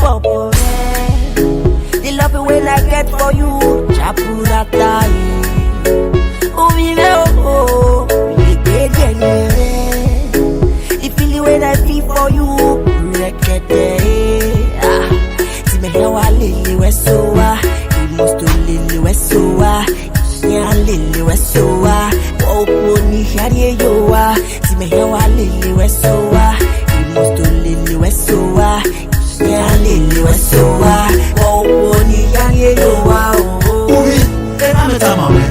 for the love when I get for you, Chapurata. Oh, me oh, the feeling when I feel for you, Rekete. See me how I lily wesoa, you must do lily wesoa, yeah lily wesoa. Oh, pony shari yoa, see me how I lily wesoa, you must do lily wesoa, yeah lily wesoa. Oh, pony shari yoa. Oui, et la mettre à ma main.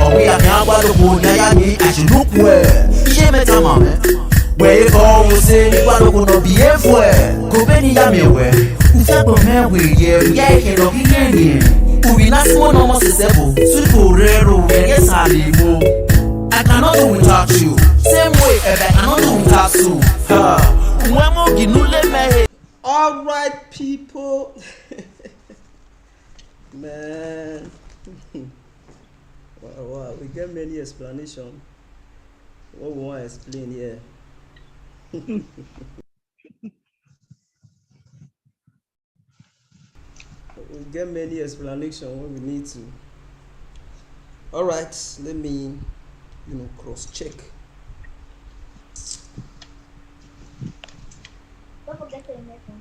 Oh oui, la bien boire le bon, y'a gagné, à chez nous, ouais. J'ai mettre à ma main. Ouais, quand vous savez, quoi le bon, bien fouet. Coupé ni y'a mes ouais. Vous faites pour moi, oui, y'a écrit dans qui gagne. Oui, n'a pas mon nom, c'est beau. Sur Torero, y'a ça, les mots. I cannot do without you. Same way, I cannot do without you. Moi, mon qui nous les met. All right, people. Man. Wow, we get many explanations. What we want to explain here. We get many explanations when we need to. All right, let me, cross check. Don't forget to invite me.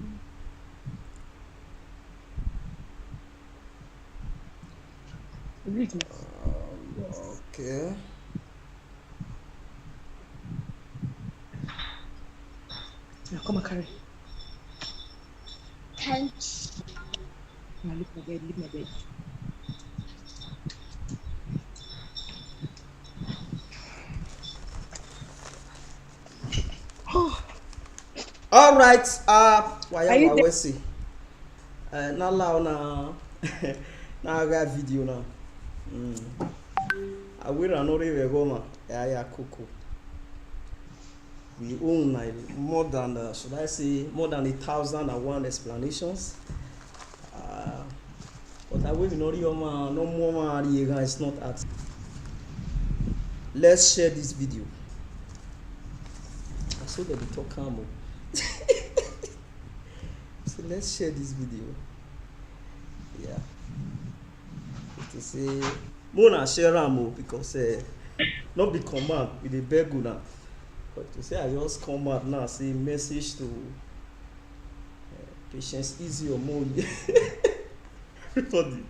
Okay. Now come and carry. Thanks. Now leave my bed. All right. Why Are you am I see? Now now I got video now. I will another go yeah, cool. We own like more than should I say more than 1,001 explanations. But I will not no more it's not at. Let's share this video. I saw that the talk camo. So let's share this video. Yeah. To say Mona share amo because not be command with the beguna. But to say I just come out now, say message to patience easy or more. Everybody.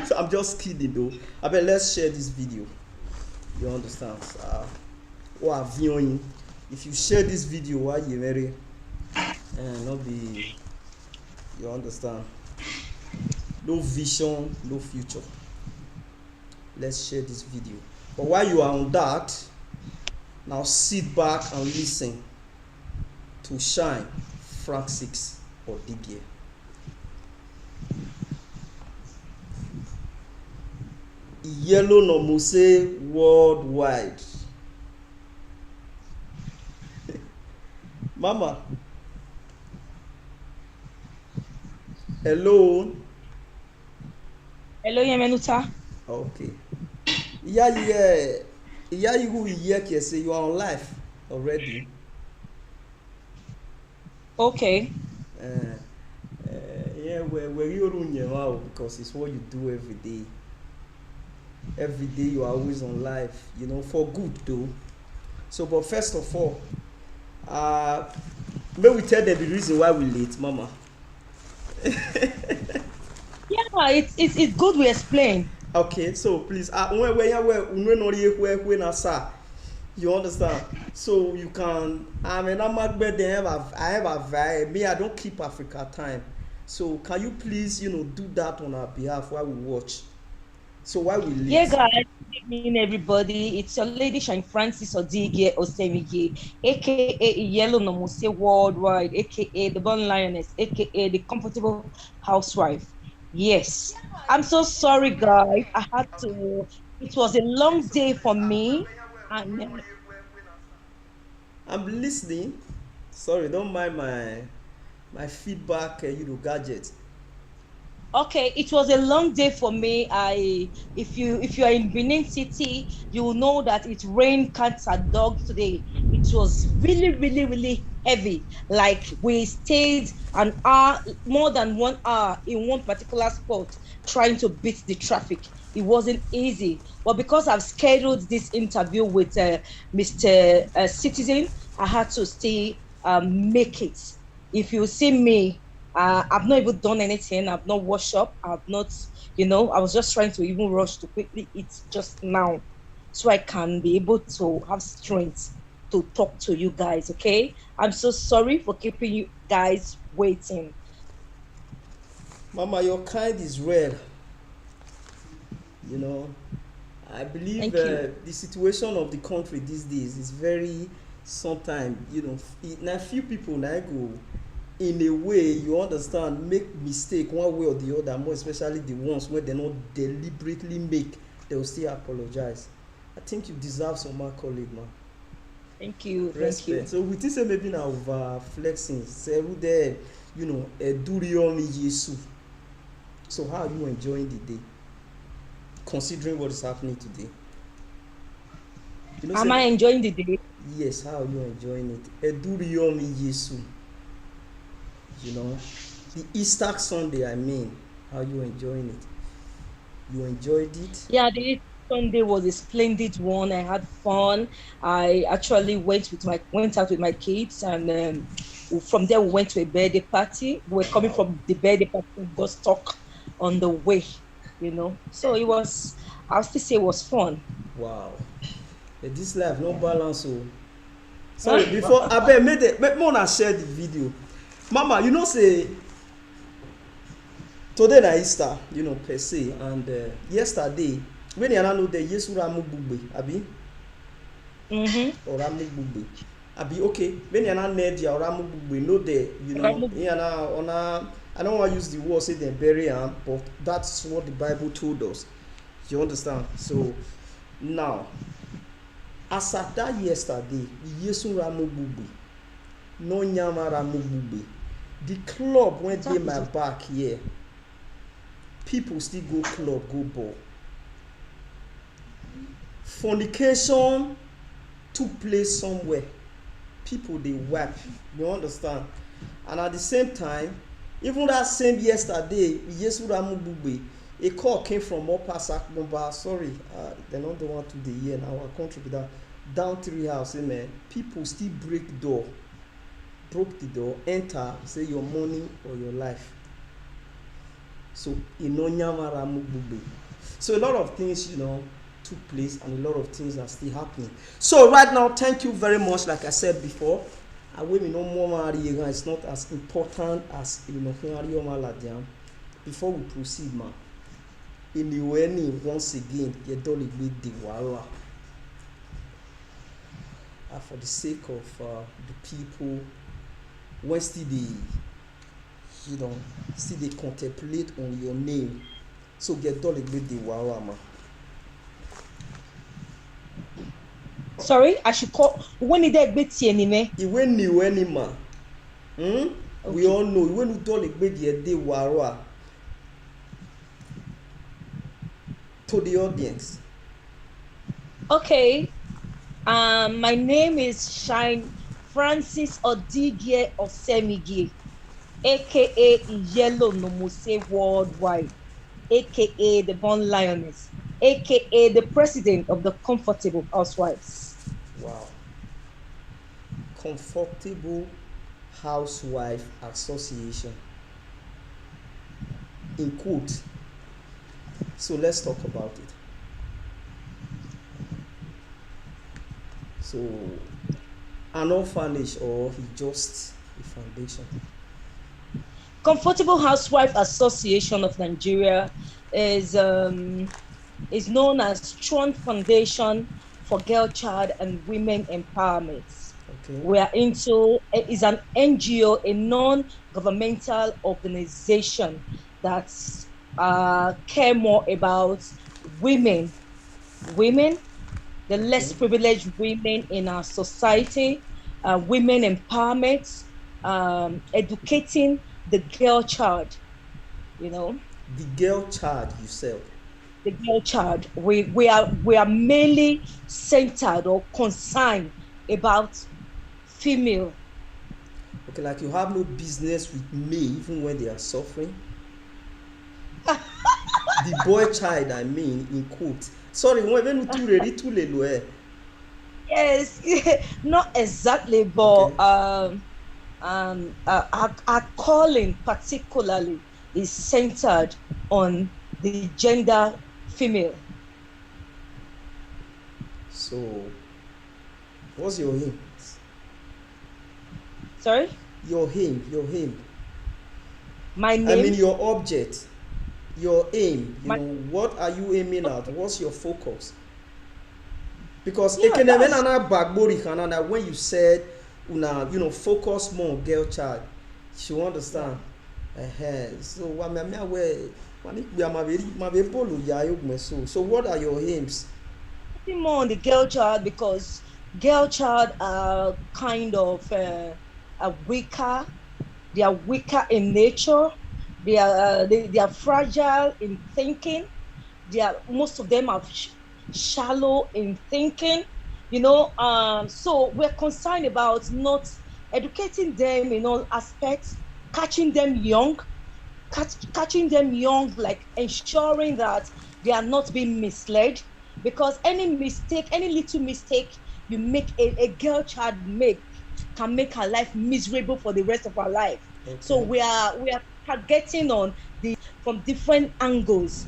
So I'm just kidding though. I bet let's share this video. You understand? Or viewing. If you share this video, why you very and not be, you understand? No vision, no future. Let's share this video. But while you are on that, now sit back and listen to Shine, Frank 6 or ODIGIE. Iyelo-Nomose worldwide. Mama. Hello. Hello, Yemenuta. Okay. Yeah. You say you are on live already. Okay. Yeah, where you run because it's what you do every day. Every day you are always on live, for good though. So, but first of all, may we tell them the reason why we late, Mama. Yeah, it's good we explain. Okay, so please, you understand? So you can. I have a vibe. Me, I don't keep Africa time. So can you please, do that on our behalf while we watch? So why we late? Yeah, guys, good evening, everybody. It's your lady Shine Francis ODIGIE Osemige, aka Iyelo-Nomose worldwide, aka the Born Lioness, aka the comfortable housewife. Yes, I'm so sorry, guys. I had to. It was a long day for me, and I'm listening. Sorry, don't mind my feedback. Gadget. okay, it was a long day for me. If you are in Benin City, you will know that it rained cats and dogs today. It was really heavy. Like we stayed an hour, more than 1 hour in one particular spot trying to beat the traffic. It wasn't easy. But because I've scheduled this interview with Mr. Citizen, I had to stay make it. If you see me, I've not even done anything. I've not washed up. I've not, I was just trying to even rush to quickly eat just now so I can be able to have strength to talk to you guys, okay? I'm so sorry for keeping you guys waiting. Mama, your kind is rare. I believe the situation of the country these days is very, sometimes, now few people now go in a way, you understand, make mistake one way or the other, more especially the ones where they not deliberately make, they will still apologize. I think you deserve some more colleague, man. Thank you. Respect. Thank you. So we think say maybe now over flexing, say who there, a durion Yesu. So how are you enjoying the day? Considering what is happening today. Am I enjoying the day? Yes, how are you enjoying it? Edurion Yesu. The Easter Sunday, I mean, how are you enjoying it? You enjoyed it? Yeah, the Easter Sunday was a splendid one. I had fun. I actually went out with my kids, and from there we went to a birthday party. We were coming from the birthday party, we got stuck on the way, So it was, I'll still say it was fun. Wow. This life no balance. Sorry, before I make more share the video. Mama, say today na Easter, per se, and yesterday when you know the Yesu ramu bugbe, abi? Or ramu bugbe. Abi okay, when you know nedia or ramu bugbe, know the, I don't want to use the word say they bury him, but that's what the Bible told us. You understand? So now, as at that yesterday, Yesu ramu bugbe, no nyama ramu bugbe. The club went in my back here. People still go club, go ball. Fornication took place somewhere. People they wipe. You understand? And at the same time, even that same yesterday, Yesu Ramubube, a call came from Upper Sakmumba. Sorry, they don't want to the year in our country with that down 3 house, man. People still break the door, enter, say your money or your life. So so a lot of things, took place, and a lot of things are still happening. So right now, thank you very much. Like I said before, it's not as important as before we proceed, man. Once again, you don't need the wala. For the sake of the people, when still they contemplate on your name, so get done with the wala, man. Sorry, I should call when did they bet anime? When new any man. We all know when you don't like the wara to the audience. Okay. My name is Shine Francis ODIGIE Osemigi, aka Iyelo-Nomose worldwide, aka the Born Lioness, aka the president of the Comfortable Housewives. Wow. Comfortable Housewife Association. In quote. So let's talk about it. So an orphanage, or just a foundation? Comfortable Housewife Association of Nigeria is known as Strong Foundation for Girl, Child, and Women Empowerment. Okay. We are is an NGO, a non-governmental organization that care more about women, the less privileged women in our society, women empowerment, educating the girl child, The girl child, you said. The girl child. We are mainly centered or concerned about female Okay, like you have no business with me even when they are suffering. The boy child, I mean, in quote. Sorry, when too ready to le Yes, not exactly, Okay. but our calling particularly is centered on the gender female. So, what's your aim? Sorry, Your aim. my I mean, name, your object, your aim. You my know, what are you aiming at? What's your focus? Because yeah, that's ekenemenana bagbori kanana when you said una focus more on girl child, she yeah. understand. So wamia where mabe bolu ya yogme so what are your aims? More on the girl child because girl child are kind of are weaker. They are weaker in nature. They are fragile in thinking. They are most of them are shallow in thinking. So we're concerned about not educating them in all aspects, catching them young, catching them young, like ensuring that they are not being misled. Because any mistake, any little mistake you make a girl child make can make her life miserable for the rest of her life. So Okay. we are targeting on the from different angles.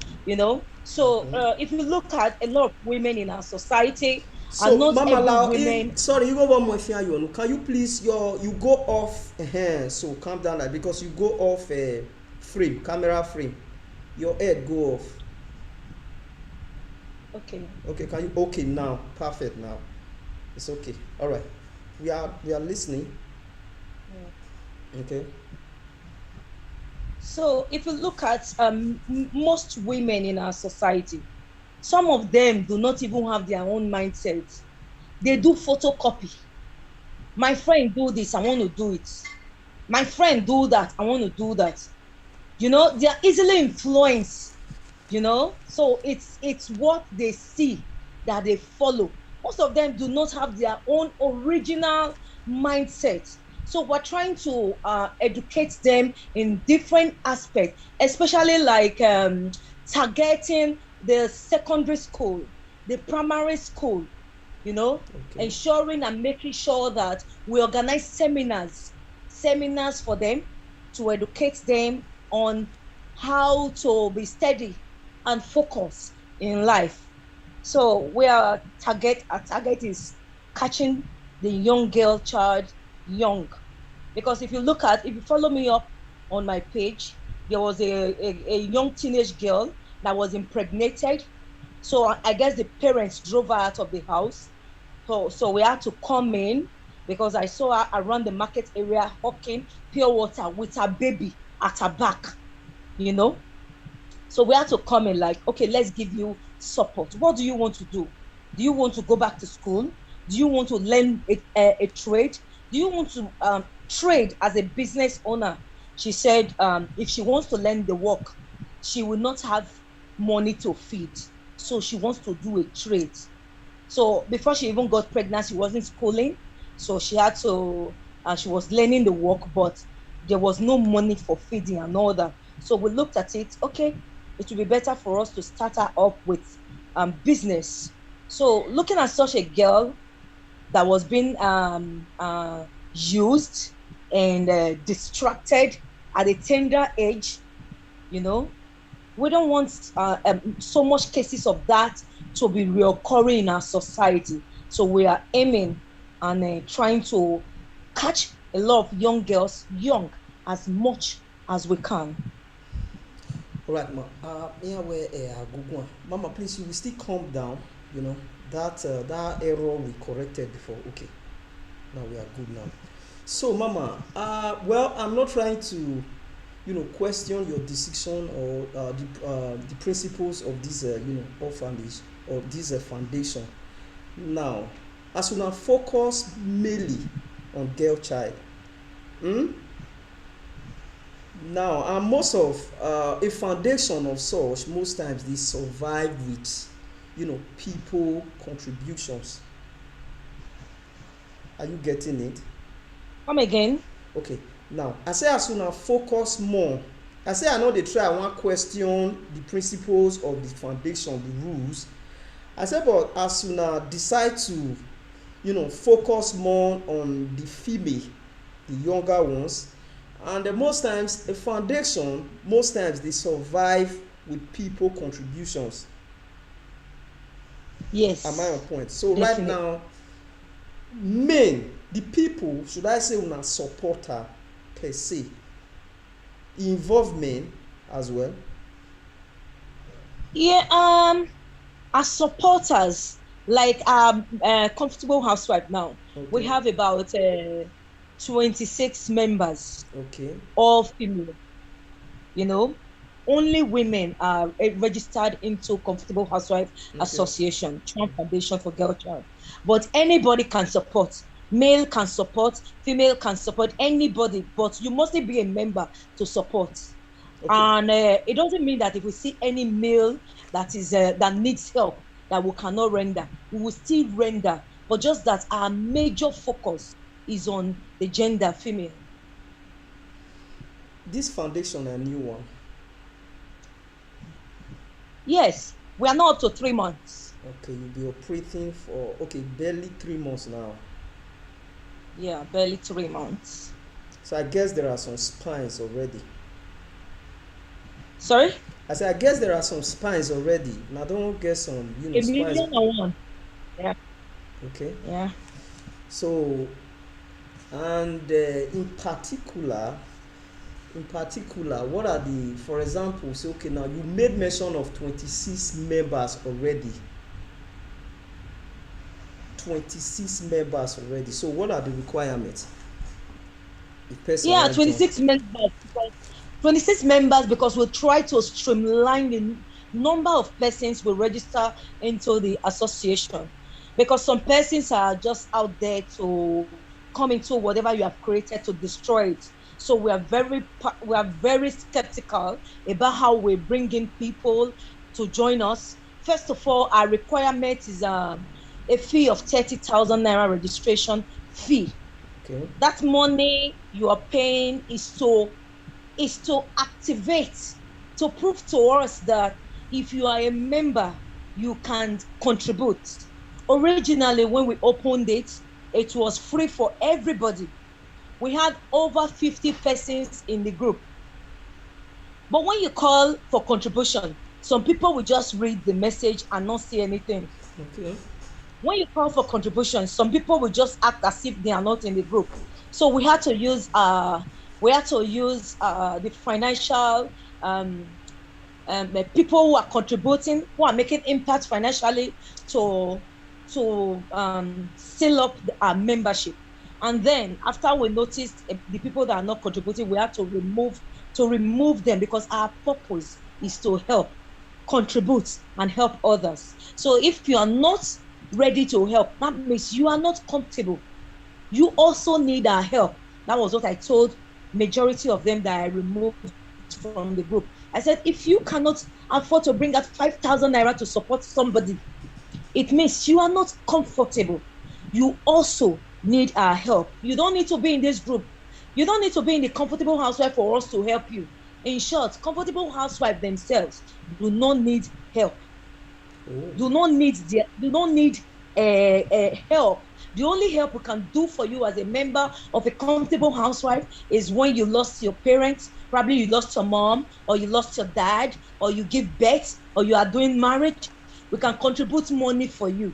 So if you look at a lot of women in our society, and So not mama every lao women. sorry, you go one more thing you can you please you go off so calm down like because you go off frame camera frame, your head go off. Okay. Okay, can you okay now, perfect now, it's okay, all right, we are listening. Okay. So if you look at most women in our society, some of them do not even have their own mindset. They do photocopy. My friend do this, I want to do it. My friend do that, I want to do that. They are easily influenced. So it's what they see that they follow. Most of them do not have their own original mindset. So we're trying to educate them in different aspects, especially like targeting the secondary school, the primary school, you know Okay. ensuring and making sure that we organize seminars for them, to educate them on how to be steady and focus in life. So our target is catching the young girl child young. Because if you follow me up on my page, there was a young teenage girl that was impregnated. So I guess the parents drove her out of the house. So we had to come in because I saw her around the market area hawking pure water with her baby at her back, you know. So we had to come in like, okay, let's give you support. What do you want to do? Do you want to go back to school? Do you want to learn a trade? Do you want to trade as a business owner? She said if she wants to learn the work, she will not have money to feed. So she wants to do a trade. So before she even got pregnant, she wasn't schooling. So she was learning the work, but there was no money for feeding and all that. So we looked at it, okay, it would be better for us to start her up with business. So looking at such a girl that was being used and distracted at a tender age, you know, we don't want so much cases of that to be reoccurring in our society. So we are aiming and trying to catch a lot of young girls young as much as we can. All right, ma. Yeah, where Google. Mama, please, you will still calm down. You know that error we corrected before. Okay, now we are good now. So, Mama, well, I'm not trying to, question your decision or the principles of this, orphanage or this foundation. Now, as we now focus mainly on girl child. Hmm? Now, most of a foundation of such, most times they survive with, people contributions. Are you getting it? Come again. Okay, now I say as una focus more. I say I know dey try one question the principles of the foundation, the rules. I say but as una decide to focus more on the female, the younger ones, and most times a foundation most times dey survive with people contributions. Yes. Am I on point? So Definitely. right now, men, the people, should I say una supporter per se, involve men as well? Yeah, as supporters, like comfortable housewife now, we Okay. have about 26 members, Okay. all female. You know, only women are registered into Comfortable Housewife Okay. Association, Child Foundation for Girl Child. But anybody can support. Male can support, female can support, anybody, but you mustn't be a member to support. Okay. And it doesn't mean that if we see any male that is that needs help, that we cannot render, we will still render. But just that our major focus is on the gender female. This foundation a new one. Yes, we are not up to 3 months. Okay, you'll be operating for barely 3 months now. Yeah, barely 3 months. So I guess there are some spines already. Sorry? I said I guess there are some spines already. Now don't get some A spines. million and one. Yeah. Okay. Yeah. So, and in particular, what are the, for example, say okay now you made mention of 26 members already. 26 members already. So what are the requirements? Yeah, 26 members. 26 members because we'll try to streamline the number of persons we register into the association. Because some persons are just out there to come into whatever you have created to destroy it. So we are very skeptical about how we bring in people to join us. First of all, our requirement is a fee of 30,000 naira registration fee. Okay. That money you are paying is to activate, to prove to us that if you are a member, you can contribute. Originally, when we opened it, it was free for everybody. We had over 50 persons in the group. But when you call for contribution, some people will just read the message and not see anything. Okay. When you call for contribution, some people will just act as if they are not in the group. So we had to use the financial people who are contributing, who are making impact financially to seal up our membership. And then after we noticed the people that are not contributing, we had to remove them because our purpose is to help, contribute, and help others. So if you are not ready to help, that means you are not comfortable. You also need our help. That was what I told majority of them that I removed from the group. I said, if you cannot afford to bring out 5,000 naira to support somebody, it means you are not comfortable. You also need our help. You don't need to be in this group. You don't need to be in the Comfortable Housewife for us to help you. In short, Comfortable Housewife themselves do not need help. Do not need help. The only help we can do for you as a member of a Comfortable Housewife is when you lost your parents, probably you lost your mom, or you lost your dad, or you give birth, or you are doing marriage. We can contribute money for you,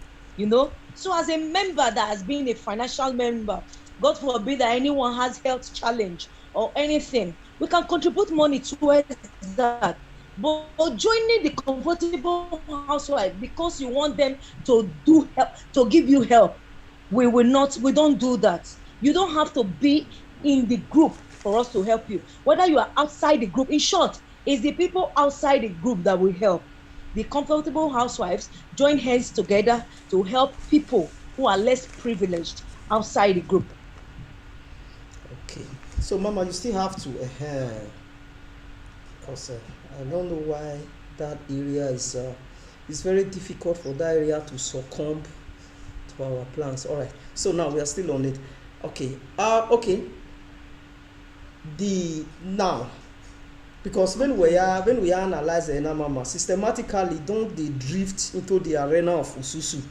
So as a member that has been a financial member, God forbid that anyone has health challenge or anything, we can contribute money towards that. But joining the Comfortable Housewife because you want them to do help, to give you help, we don't do that. You don't have to be in the group for us to help you. Whether you are outside the group, in short, it's the people outside the group that will help. The Comfortable Housewives join hands together to help people who are less privileged outside the group. Okay. So, Mama, you still have to, because I don't know why that area is, it's very difficult for that area to succumb to our plans. All right. So now we are still on it. Okay. Okay. the now, because when we analyze the mama systematically, don't they drift into the arena of ususu,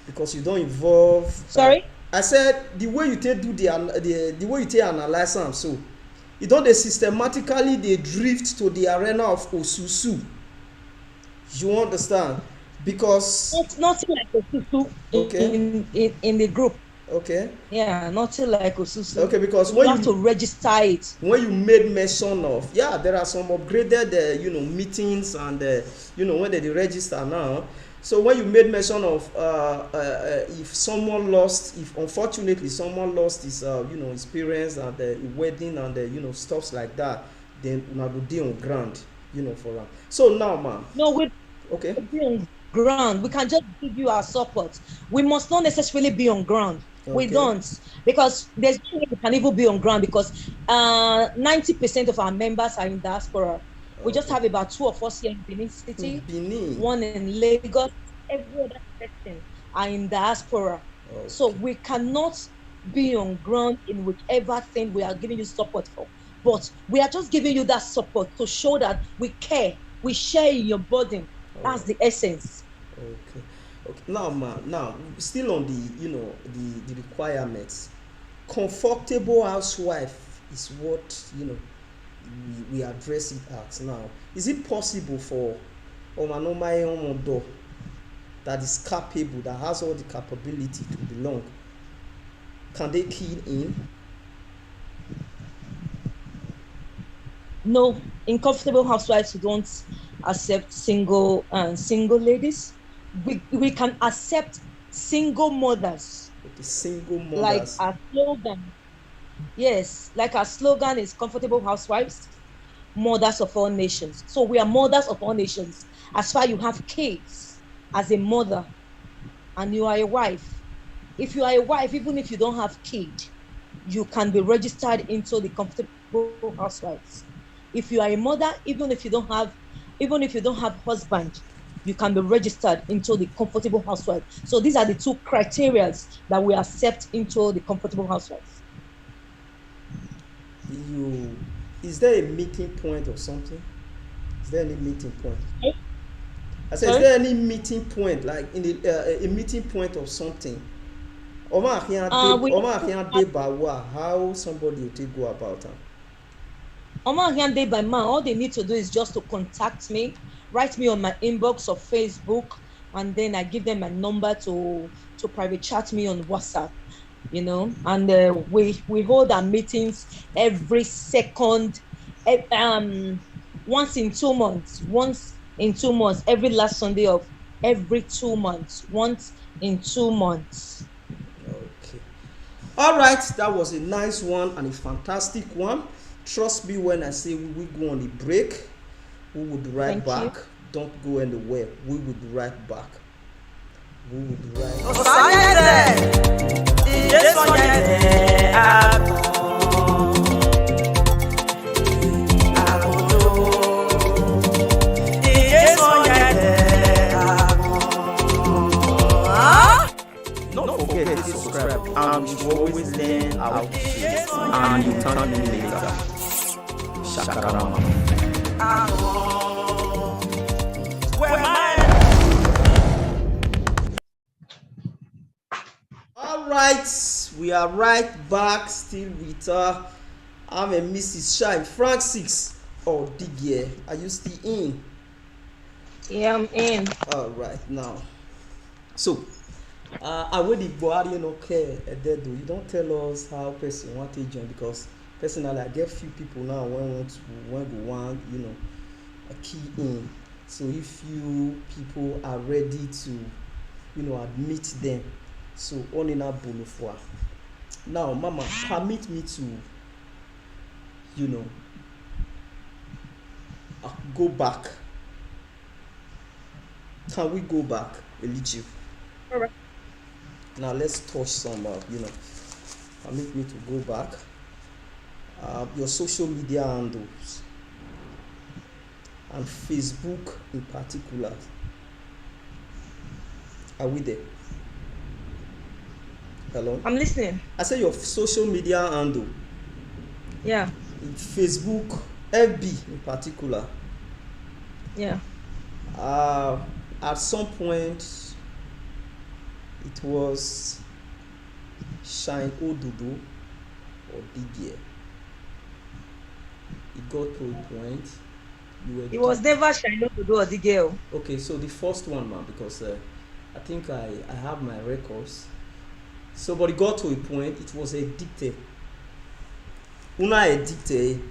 because you don't involve. Sorry. I said the way you take do the way you take analyze am, so you don't they systematically they drift to the arena of osusu. You understand? Because Nothing like Osusu okay, in the group. okay, Yeah, nothing like Osusu. okay, because you have to register it. when you made mention of, yeah, there are some upgraded meetings and when they register now. So when you made mention of if someone lost, if unfortunately someone lost his his parents and wedding and stuffs like that, then una go dey on ground for am. So now, man, No, we okay, be on ground. We can just give you our support. We must not necessarily be on ground. We Okay. don't, because there's no way we can even be on ground, because 90% of our members are in diaspora. We just Okay. have about 2 of us here in Benin City, Benin. one in Lagos. Every other person are in diaspora. Okay. So we cannot be on ground in whichever thing we are giving you support for. But we are just giving you that support to show that we care, we share in your burden. That's the essence. Okay. Okay. Now, man, now still on the requirements. Comfortable housewife is what we address it at now. Is it possible for Omanomai that is capable, that has all the capability to belong? Can they key in? No, in comfortable housewives, we don't accept single ladies. We can accept single mothers. Okay, single mothers. Like our slogan. Yes, like our slogan is comfortable housewives, mothers of all nations. So we are mothers of all nations. As far you have kids as a mother and you are a wife, if you are a wife, even if you don't have kids, you can be registered into the comfortable housewives. If you are a mother, even if you don't have husband, you can be registered into the comfortable housewife. So these are the 2 criteria that we accept into the comfortable housewives. Is there a meeting point or something? Is there any meeting point? I said, Sorry? is there any meeting point, like in a meeting point of something? How somebody will take go about it? By man, all they need to do is just to contact me, write me on my inbox of Facebook, and then I give them my number to private chat me on WhatsApp, and we hold our meetings every second, once in 2 months, every last Sunday of every 2 months, once in 2 months. Okay. All right, that was a nice one and a fantastic one. Trust me when I say we go on a break. We will be right back. Don't go anywhere. We will be right back. We will be right back. Don't forget to subscribe and you always learn how to share and you turn me later. Shakarama. All right, we are right back still with I'm a Mrs. Shine Francis ODIGIE. Are you still in? Yeah, I'm in. All right, now. So, I really body no care dead though. You don't tell us how person want to join, because personally I get few people now when we want a key in. So if you people are ready to admit them, so on in a bonufwa. Now, Mama, permit me to go back. Can we go back, Eligible? All right. Now let's touch some permit me to go back. Your social media handles and Facebook in particular. Are we there? Hello? I'm listening. I said your social media handle Yeah. Facebook, FB in particular. Yeah. At some point, it was Shine Ododo or Didier. It got to a point you were It was never Shino to do the girl. okay. So the first one, man, because I think I have my records. So, but it got to a point. It was addicted. Una addicted.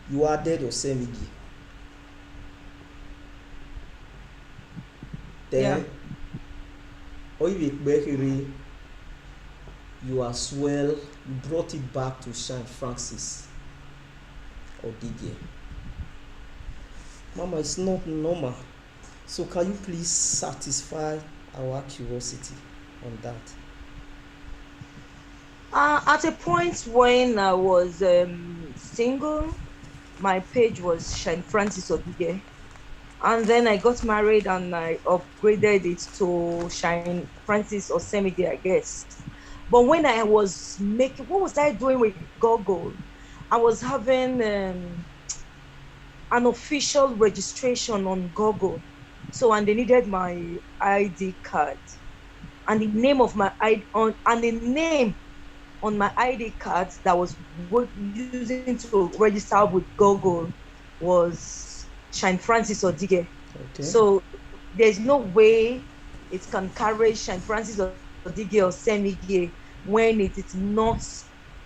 You added your semigi. Then, or if you as well, you brought it back to Shine Francis or Didier. Mama, it's not normal. So can you please satisfy our curiosity on that? At a point when I was single, my page was Shine Francis Odige. And then I got married and I upgraded it to Shine Francis Osemide, I guess. But when I was making, what was I doing with Google? I was having an official registration on Google. So, and they needed my ID card. And the name of my ID and the name on my ID card that was using to register with Google was Shine Francis Odige. Okay. So there's no way it can carry Shine Francis Odige or Semige when it is not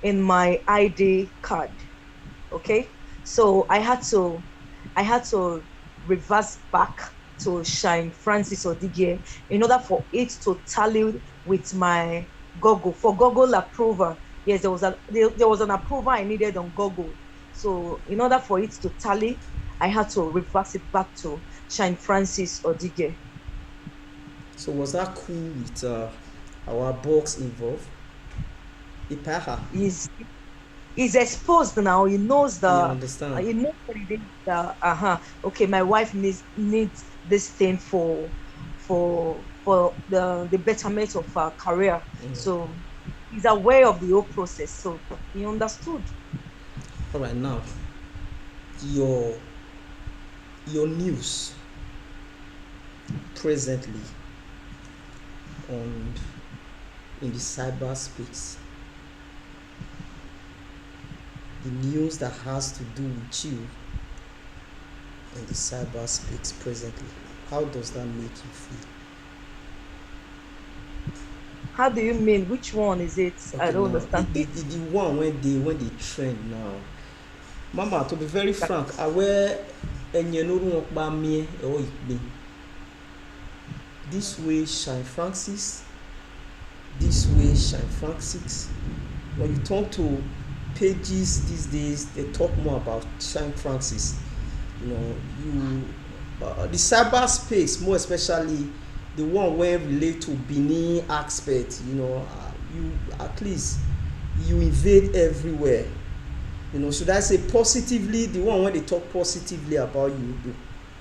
in my ID card. Okay, so I had to reverse back to Shine Francis Odige in order for it to tally with my Google for Google approval. Yes, there was an approval I needed on Google. So in order for it to tally, I had to reverse it back to Shine Francis Odige. So was that cool with our box involved? Ipaha. He's exposed now. He knows the. You understand? He knows what it is. Okay, my wife needs this thing for the betterment of her career. Mm. So he's aware of the whole process. So he understood. All right, now your news presently on in the cyberspace, the news that has to do with you in the cyberspace presently, how does that make you feel? How do you mean? Which one is it? Okay, I don't now, understand. the one when they trend now. Mama, to be very frank, I wear me or this way Shine Francis, this way Shine Francis. When you talk to pages these days, they talk more about Shine Francis. You know, the cyberspace, more especially the one where relate to Benin aspect. You know, you at least you invade everywhere. You know, should I say positively? The one when they talk positively about you,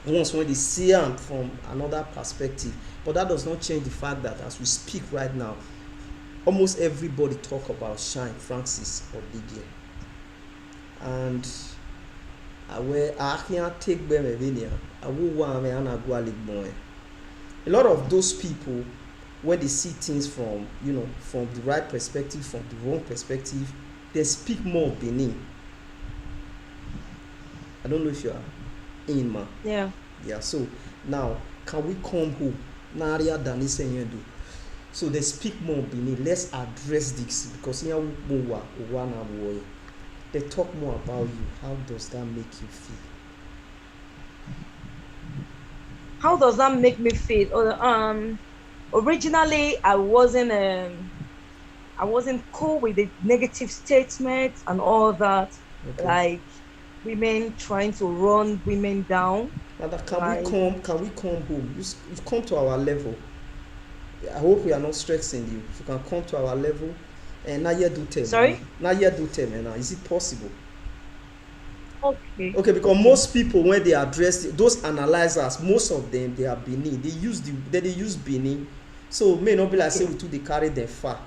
the ones when they see them from another perspective. But that does not change the fact that as we speak right now, almost everybody talk about Shine Francis or Didier. And I can't take them a lot of those people, when they see things from, you know, from the right perspective, from the wrong perspective, they speak more Benin. I don't know if you are in, man. Yeah. Yeah. So now, can we come home? Naria than do. So they speak more Benin. Let's address this because they talk more about you. How does that make you feel? How does that make me feel? Originally, I wasn't cool with the negative statements and all that. Okay. Like women trying to run women down. Can we come home? You've come to our level. I hope we are not stressing you. If you can come to our level, and now you do tell. Sorry? Now you do tell me now. Is it possible? Okay. Okay, because most people when they address those analyzers, most of them they are Benin. They use Benin. So may not be like say we too they carry them far.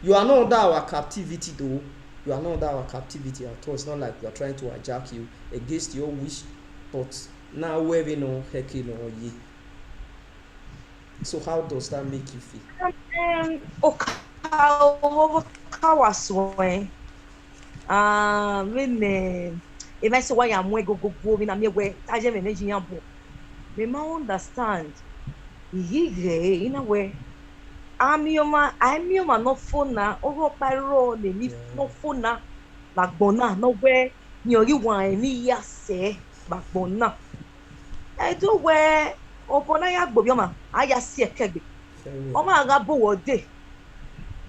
You You are not under our captivity though. You are not under our captivity at all. It's not like we are trying to hijack you against your wish. But now we know heki no ye. So how does that make you feel? Okawaswe. When if I say why I'm go in a mere way, I just imagine you. Me ma understand. Yigre in a way. I'm no phone na over pyro ne ni no phone na bagbona no where you want ni ya say bagbona. I do where opona ya gbobioma aya si ekegbe. O ma ga bo wo de.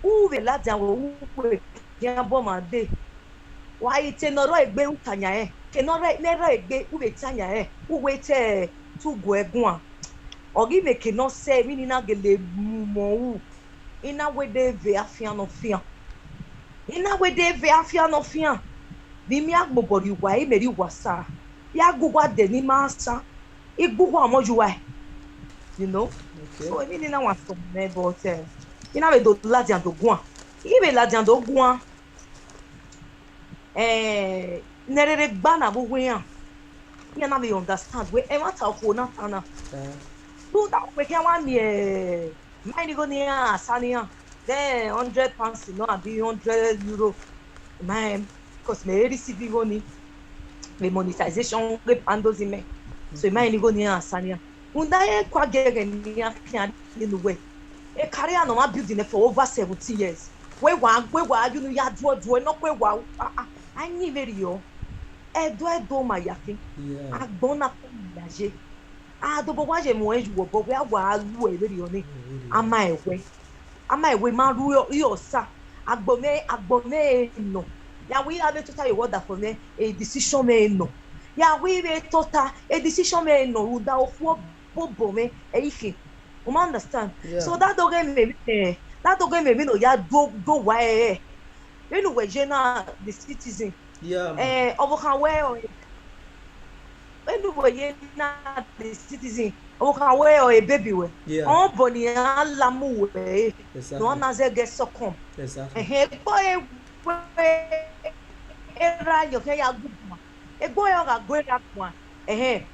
U ve la jan wo pe yan bo ma de. Wa ite no ro egbe ntanya e. Ke no re ne ro egbe u be tanya e. U we te tu go egun a. Ogi me ke no se mi ni na gele mo ina we de ve afia no fia ina we de ve afia no fia bi mi agbobori wa e meri wasa ya gugwa de ni masa igugwa amoju wa you know okay. So mi ni na wa so me but ina we do la jan do gun ibe la jan do gun nerere gba na bo we an you na we understand we e mata ko na tana do that we can one me mine go near Sania then £100 no abi €100 my because me receive money me monetization we pandos in me so mine go near Sania unda e kwa gege near can in the way e career no ma building for over 70 years we wa you know ya do no we wa I ni very yo e do ma yakin agbona ko yaje adobo wa je mo eju wo we wa lu e very oni ama ewe ma ru yo sa agbome no ya we have to tell you what that for me a decision me no ya we be total a decision me no ru da ofu bobo me e ife you understand so that don't get me no ya do wa we no we na the citizen obokan we when na the citizen obokan we or a baby we on boni alamu we no na ze get socom boy era yo ke ya guma e boy o ga go ra kwa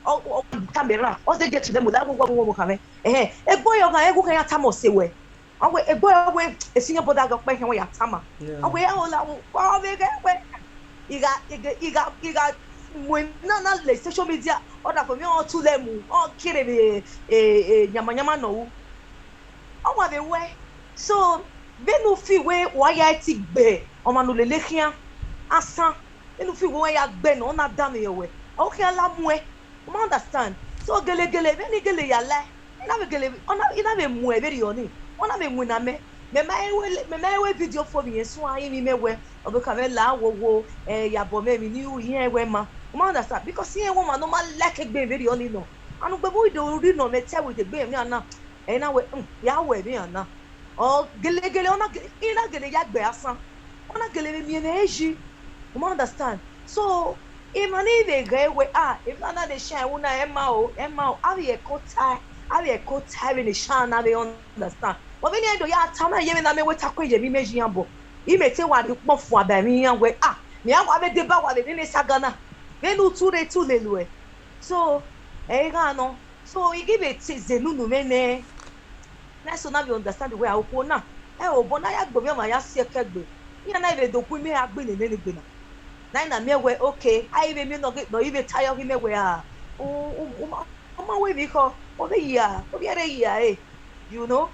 o camera o se get to them without go kame e boy o ga e go kan ya tamo se we o e boy o we e senior brother ga pe kan ya tama o we o la o be ga we iga when na le social media order for me on to them on kire be nyama no o wa be we so be no fi we wa ya ti gbe o ma no le lekian asan be no fi we ya gbe no na da me we o ki ala mu e o understand so gele be ni gele ya la ina be gele ina be mu e be ri oni ona be mu na me we video for me so ayi mi mewe obo ka me la wo ya bo me mi ni u yen we ma o understand because yen wo ma no ma like egbe very only no anu gbe bo do ri no me te we de gbe mi ana e na we ya we mi ana o gele ona ina gele ya gbe asan ona gele mi na eji o understand so e ma ni de gbe we if na dey shine una e ma o abi e ko tie we ni shine na be understand but when you do ya tama ye me na me we takwe je mi meji yambo I me te wa de pofu aba mi yan we me agwa be de ba wa de ni sagana me nu tu le so ga no so I give it zenu nu me ne na so na we understand the way I ko na o bo na ya gbo me ma ya si ekegbe ya na be do ku me agbe ne gbe na me we okay I be me no even tire me we o ma we bi ko o be ya you know.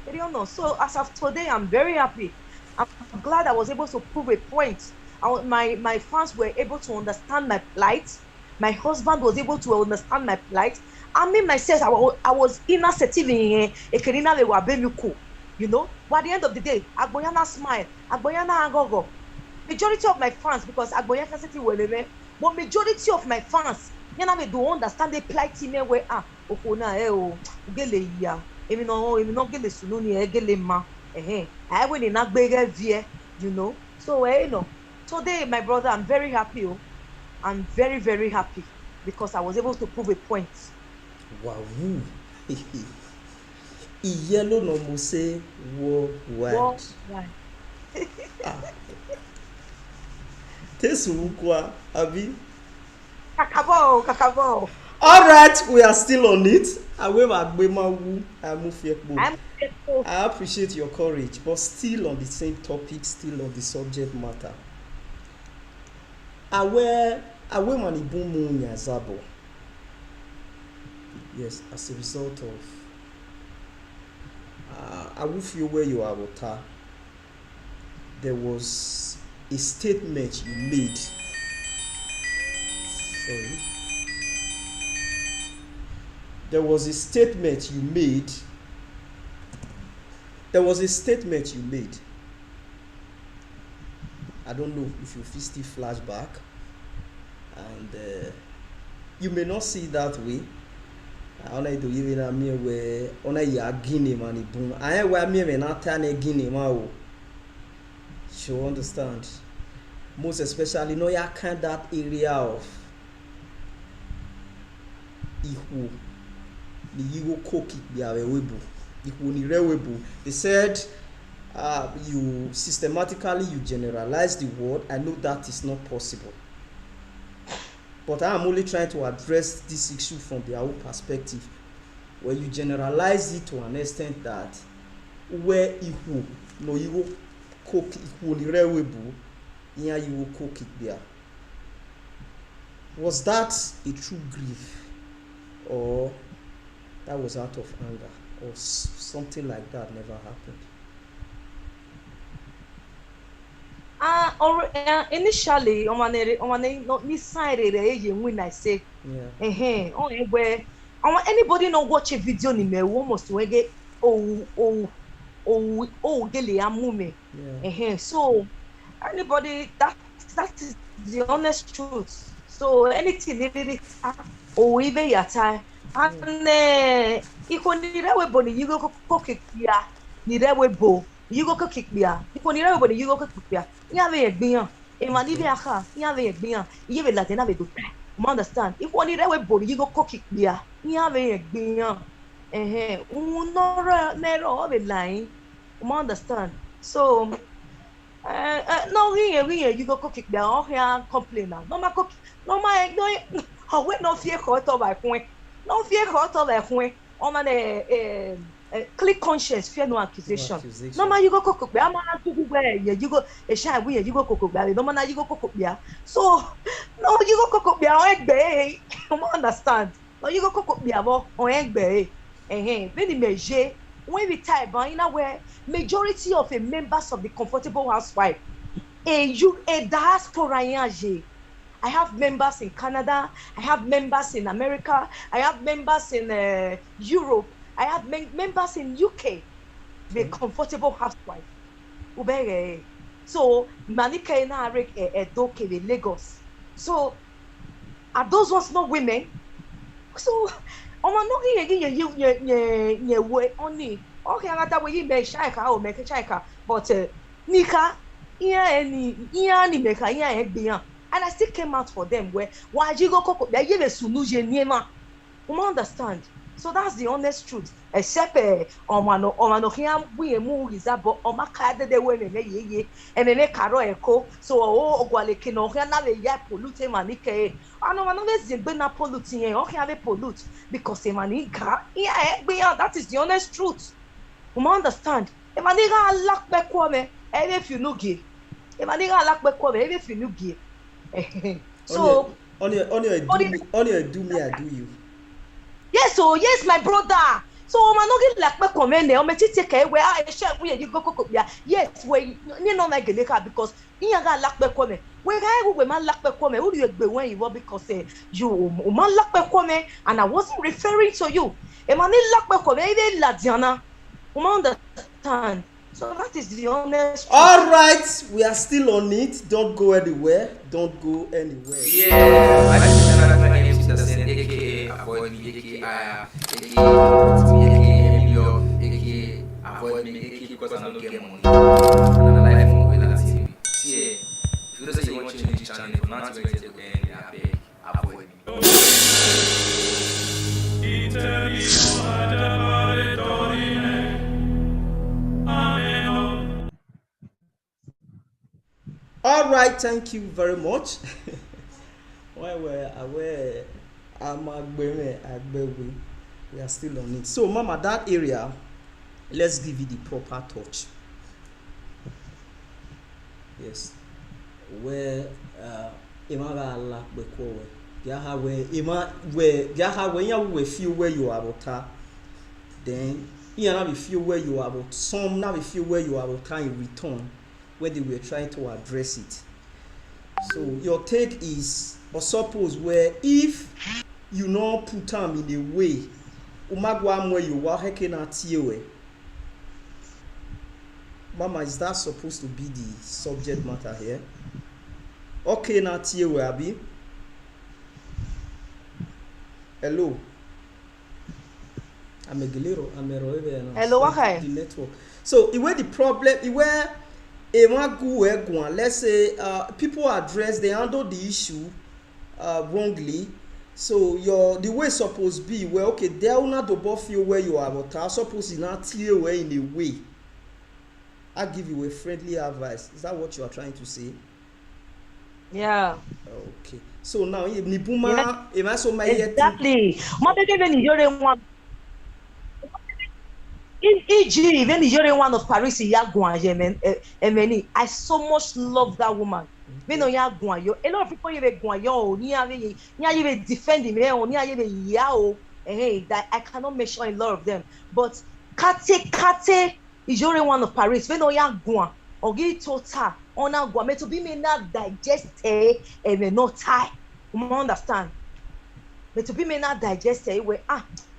I don't know. So as of today, I'm very happy. I'm glad I was able to prove a point. My fans were able to understand my plight. My husband was able to understand my plight. I mean myself, I was inassertive in a you know. But at the end of the day, Agboyana smile, Agboyana agogo. Majority of my fans, because Agboyana city were me, but majority of my fans, you know, they don't understand the plight in a way. Even no get the sununi egele ma I win in agbege vie you know so you know today my brother I'm very happy I'm very very happy because I was able to prove a point. Wow. Iyelo-Nomose worldwide. Tesukwa, Abi. Kakabo. All right, we are still on it. I appreciate your courage, but still on the same topic, still on the subject matter. Awe manibumu nyazabo. Yes, as a result of I will feel where you are, Wota. There was a statement you made. Sorry. There was a statement you made. I don't know if you still flashback, and you may not see it that way. Ona do even a me where ona ya Guinea money boom. I wear me not turn a Guinea ma. You understand? Most especially no ya kind that area of Ihu. The Yigo Koki Biawebu. Ihu ni rewebu. They said you systematically you generalize the word. I know that is not possible. But I am only trying to address this issue from their own perspective, where you generalize it to an extent that where Ihu no Ihu Koki Ihu ni rewebu, iya Ihu Koki Bia. Was that a true grief, or that was out of anger, or something like that never happened? Initially, on not decided when I say, where anybody not watch a video in me almost to get gele amume. So anybody that is the honest truth. So anything really even yata and ikonirewe boni you go cook ya nirewe bo. You go cook beer. If you need you go cook beer. You have a beer. A man, if you have a beer, you have a Latin, have a good time. You understand? If you need a body, you go cook beer. You have a beer. Never of a line. You understand? So, no, here, you go cook beer. Oh, here, complain now. No, my cook, no, my, no, I went no fear hot of my point. No fear hot of a point. Oh, man, click conscience, fear no accusation. No man, you go cook. I'm not to where you go a shy way. You go cook. No man, you go cook. So no, you go cook. Egg bay. You understand? No, you go cook. On egg bay. Then measure when we type in a way majority of the members of the comfortable housewife. A diaspora. I have members in Canada. I have members in America. I have members in Europe. I have members in UK, the comfortable housewife. So, Manika and Arik Edoke in Lagos. So, are those ones not women? So, I'm not again you way only. Okay, I got way you make shaika or make a shaika, but Nika, and I still came out for them where why you go cook? They give a solution near ma. You understand? So that's the honest truth. Except omano here we move is that but omakade de we ye and then caro echo so ogwaleke no here na we ya pollute manike ano let's be na polluting okay have pollute because e manika that is the honest truth. You understand? E manika lack back kwame if you no give e manika lack back kwame if you no give so on your do me I do you. Yes, oh yes, my brother. So man no get like me comment o me take where I share we you go cook yes we you know like because you ga like me comment we guy we man like me comment who do you be when you because you man like me comment and I wasn't referring to you e man like me comment even la Diana you understand. So that is the honest truth. All right, we are still on it. Don't go anywhere. Yeah, I aka avoid me, aka avoid me, because I don't get money. And I like more with that TV. See, if you don't say you want to change the channel, for not to wait till the end, avoid me. All right, thank you very much. Why were aware we are still on it. So mama, that area, let's give it the proper touch. Yes. Where imara la bekowe. Yaha when you feel where you are about, then you now feel where you are about, some now feel where you are about in return when they were trying to address it. So your take is, or suppose where if you not put them in a way umagwa where you are heke na tiwe. Mama, is that supposed to be the subject matter here? Okay, na tiwe abi. Hello. Hello, okay. The network. So, where the problem, where let's say people address, they handle the issue wrongly. So the way supposed be where okay, they will not double feel where you are, but I suppose in not clear way in a way. I give you a friendly advice. Is that what you are trying to say? Yeah. Okay. So now Nibuma, exactly. Even the one of Paris, I so much love that woman. A lot of people even defend him, that I cannot mention a lot of them. But Kate is your one of Paris. When you go, or get total on a go, to be me not digest and not tie. You understand? But to be me not digest where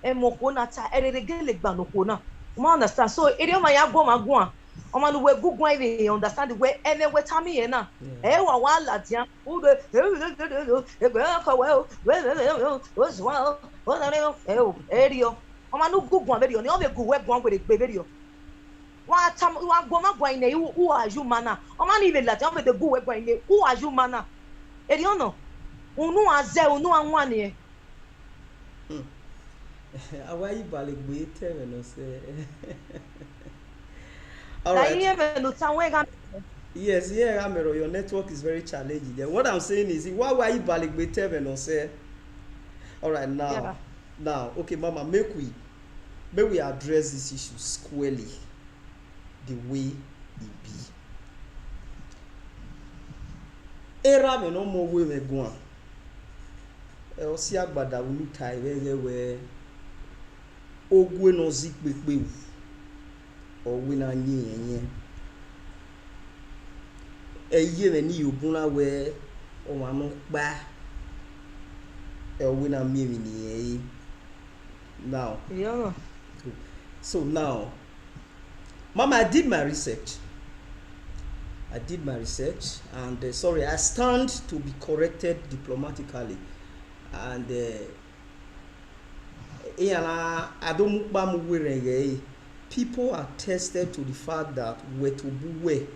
and mokona tie you understand? So idiom my go Oman we good going understand the way and then we tell me na wa latia who the area Oman good one video no good web one with the video what time you are going who are you mana Oman even latia with the good web going who are you mana area no unu aze unu anwane Awai baligwe tell no say. All right. Yes, yeah, Amero, your network is very challenging. Yeah. What I'm saying is, why you baligwe tell no say? All right, now, okay, Mama, may we address this issue squarely, the way it be. Era me no more way me go on. Osi agbada ulu tai where ogwe no zik pepe or wina nyi enye eye me ni obuna we o ma no pa e wina mi ni now yeah. So now Mama, I did my research and sorry, I stand to be corrected diplomatically. And people are tested to the fact that Wetobuwe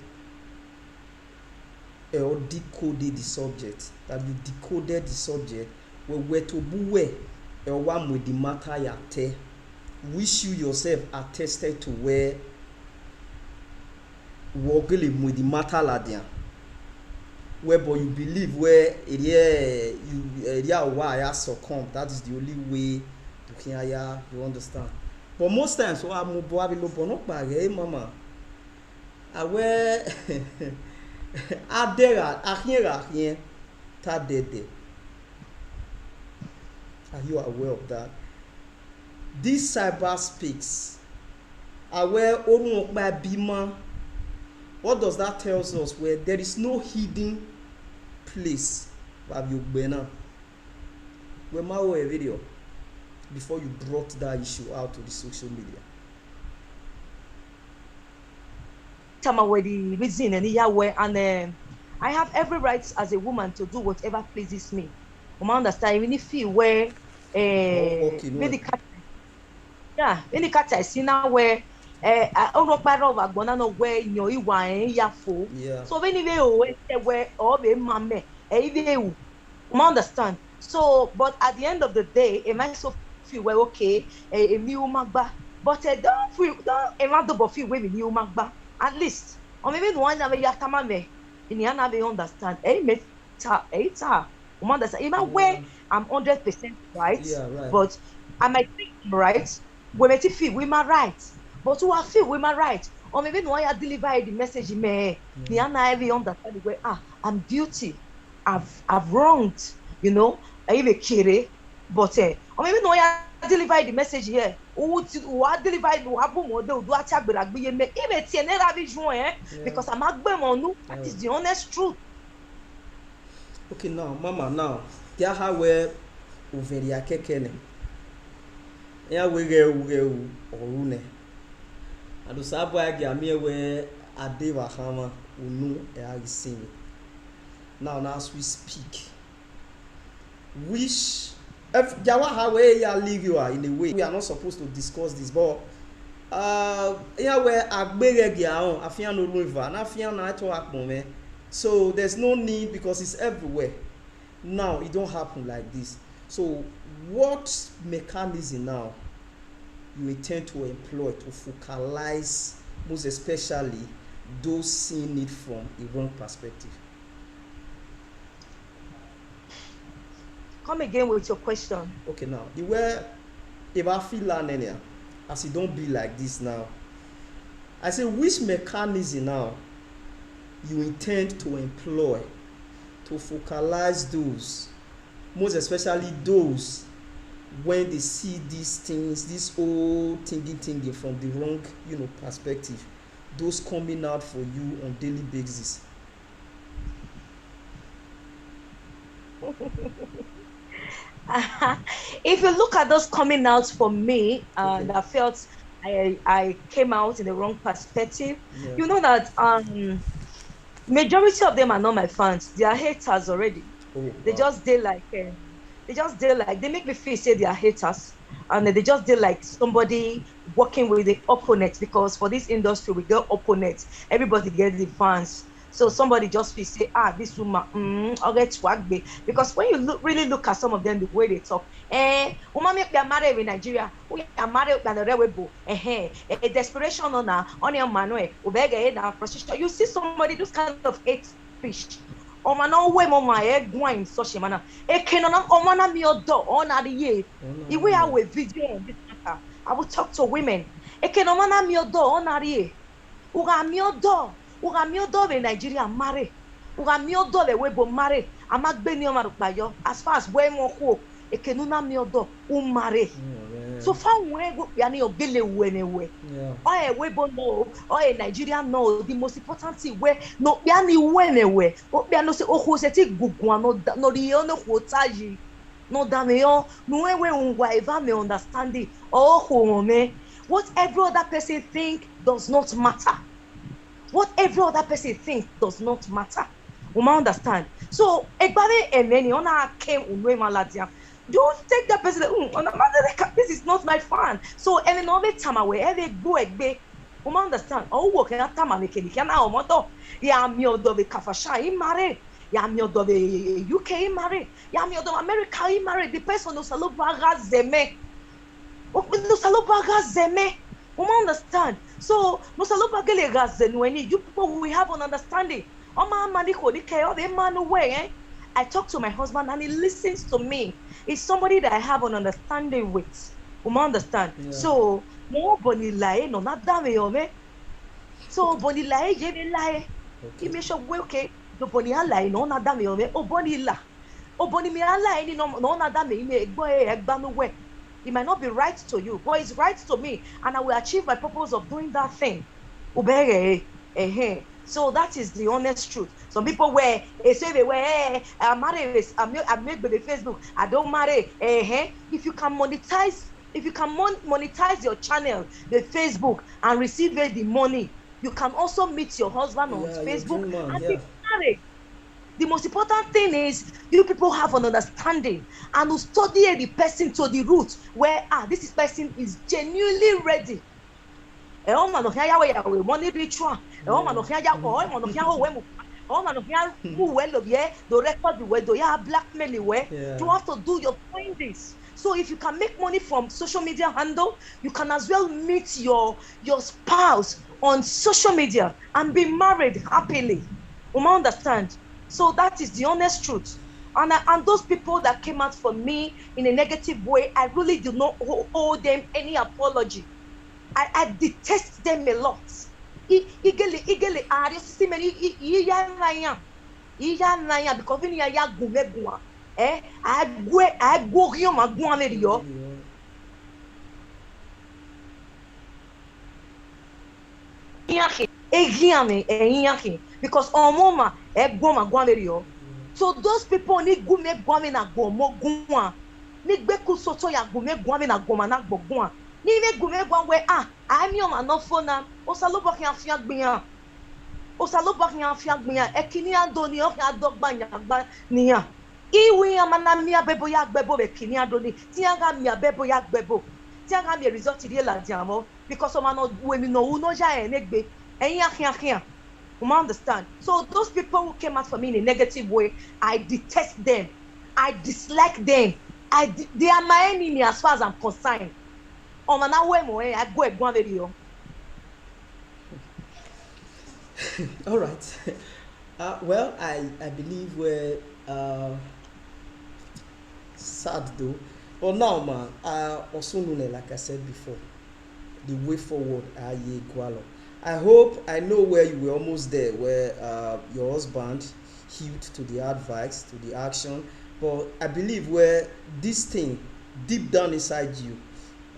decoded the subject, that you decoded the subject, where Wetobuwe one with the matter yate, which you yourself attested to where Wogili with the matter ladian. Whereby you believe where why I succumb, that is the only way to hear you understand. But most times so I'm mama where are you aware of that? This cyber speaks where bima. What does that tell us? Where there is no hidden place. Where my a video before you brought that issue out to the social media. And I have every right as a woman to do whatever pleases me. You understand? Even if you where any cat I see now where I don't know where you so anyway where all the mame you understand. So but at the end of the day it might so feel well okay a new magba but don't feel don't feel with new magba at least or maybe the one that you have In the end, they understand. Hey, meta, understand. Even where I'm 100% right, Yeah, right. but I might think I'm right. We might feel we might right, but who I feel we might right. Or maybe no I deliver the message me. The end, I understand where I'm guilty. I've wronged. You know, I even kere, but or maybe no I deliver the message here. Who deliver who happen or do attack but I be me. Even never be join because I'm not going on. That is the honest truth. Okay, now, mama, now, there how where overi akekene. Ya wege orune. Ado sabo agi amie we ade wa hama unu e agisini. Now as we speak, which if jawa how way ya leave you are in a way we are not supposed to discuss this, but ya we agbere gi ahun afian no river na afian na to happen me. So there's no need because it's everywhere. Now it don't happen like this. So what mechanism now you intend to employ to focalize, most especially those seeing it from a wrong perspective? Come again with your question. Okay, now the way if I feel learning as it don't be like this now, I say which mechanism now you intend to employ to focalize those, most especially those when they see these things, this old thinking from the wrong, perspective, those coming out for you on daily basis. If you look at those coming out for me, and I felt I came out in the wrong perspective, you know that majority of them are not my fans. They are haters already. They just they make me feel say they are haters, and they just did like somebody working with the opponent, because for this industry we get opponents, everybody gets the fans. So somebody just feel say this woman I'll get swag, because when you really look at some of them, the way they talk, woman make them married in Nigeria, we are married than the rewebo, a desperation on your manual, you see somebody this kind of hate speech. Omana we mama gwa in such a manner. Kenona omana mi odo on the year. If we have a video on this matter, I will talk to women. Kenomana mi odo on the year. Uga mi odo in Nigeria marry. Uga mi odo the webo marry. Amak beni omarupayo. As far as we mo Ekenuna mi odo marry. So far we go yani obele wenewe. Oye webo no, oye Nigeria no. The most important thing we no yani wenewe. Oya no se oho se ti gugwa no riyo no kwotaji. No dameyo no we unwa eva me understanding. Oh me. What every other person think does not matter. What every other person think does not matter. Uma understand. So egbare eneni ona came unwe maladia. Don't take that person. This is not my fan. So any other time away, every go egbe. You understand? Oh, work at time I make it. Can I moto? Ya mi odo be kafasha marry. Ya mi odo be UK marry. Ya mi odo America marry. The person no salo baga zeme. No salo baga zeme. You understand? So no salo baga le gazen when you people we have an understanding. Oma maniko di kayo the man away. I talk to my husband and he listens to me. It's somebody that I have an understanding with. You understand? Yeah. So, more boni lie, no, not damn me. So, boni lie, jebe lie. He make sure, okay, the boni lie, no, not damn me. Oh, boni la. Oh, boni me lie, no, not damn me. It might not be right to you, but it's right to me. And I will achieve my purpose of doing that thing. So that is the honest truth. Some people say they wear, I'm married, I'm made by the Facebook, I don't marry. If you can monetize your channel, the Facebook, and receive the money, you can also meet your husband on Facebook and be married. The most important thing is you people have an understanding and to study the person to the root where this person is genuinely ready. Money ritual. The record the way do you blackmail way. You have to do your findings. So if you can make money from social media handle, you can as well meet your spouse on social media and be married happily. Understand? So that is the honest truth. And those people that came out for me in a negative way, I really do not owe them any apology. I detest them a lot. Igele ari sisi meni iya na ya because vini ya gumegua agwe rion ma gwa le yo yake egiame yake because on moma egwo ma gwa le yo. So those people ni gume gwa me na gwo mo gwa ni gbeku soto ya gume gwa me na gwo ma na gbo gwa ni me gume gwa we ami o ma no fona o sa lo bo kan afia gbiyan o sa lo bo kan afia gbiyan e kini ado ni o kan adogba yagba niyan iwe amana mi abebo ya gbebo be kini ado ni ti anga mi abebo ya gbebo ti anga mi result ri la diamo because o ma no we mi no wu no ja e negbe eyin akin you understand? So those people who came out for me in a negative way, I detest them, I dislike them, they are my enemy as far as I'm concerned. On an hour I go a video. All right. Well, I believe we're sad though. But now, man, also know, like I said before, the way forward, I know where you were almost there, where your husband healed to the advice, to the action. But I believe where this thing, deep down inside you,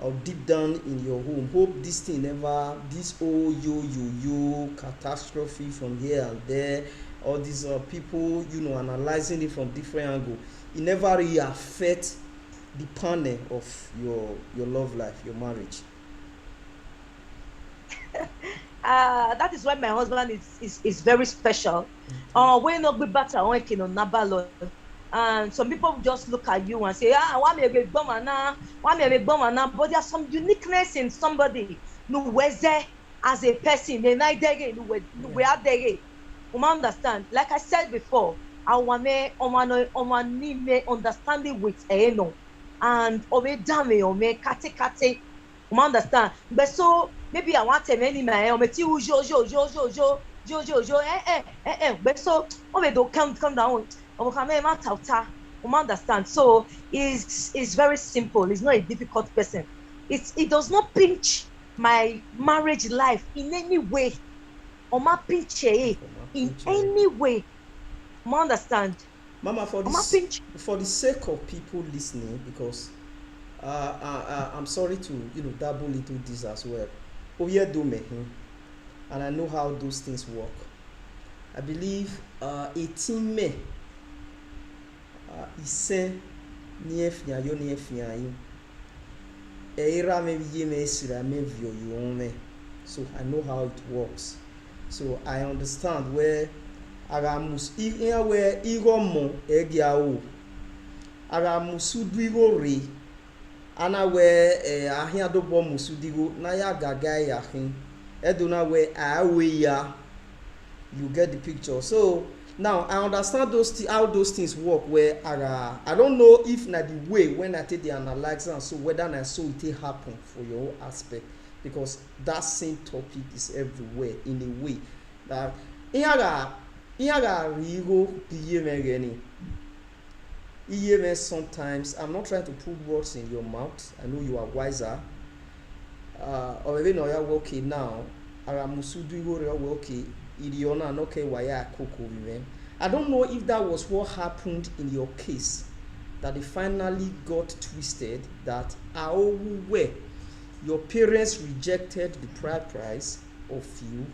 or deep down in your home, hope this thing never, this whole yo catastrophe from here and there, all these people, analyzing it from different angles, it never really affect the panel of your love life, your marriage. That is why my husband is very special. When not be better, when can on nabalo. And some people just look at you and say, why me a big bummer now? Why me a big bummer now? But there's some uniqueness in somebody. No, where's there as a person? The night day, we are there. You understand? Like I said before, I want me understanding with no, and ome dame ome kate. You understand? But so maybe I want to many my ti jo. But so do come down. You understand? So is very simple. It's not a difficult person. It does not pinch my marriage life in any way. Or my pinch in any way. You understand? Mama, for the sake of people listening, because I'm sorry to dabble into this as well. And I know how those things work. I believe 18 May ise niefia yo niefia yi era me biye me sira me vio you me. So I know how it works. So I understand where agamus where igomo egiawo agamusu duigo re ana where ahia do bom musu digo na ya gaga ya hin eduna where awe ya. You get the picture. So now I understand how those things work. Where I don't know if na the way when I take the analysis and so whether I saw it happen for your aspect, because that same topic is everywhere in a way that sometimes I'm not trying to put words in your mouth. I know you are wiser. Or even okay now. Okay. I don't know if that was what happened in your case, that they finally got twisted, that your parents rejected the bride price of you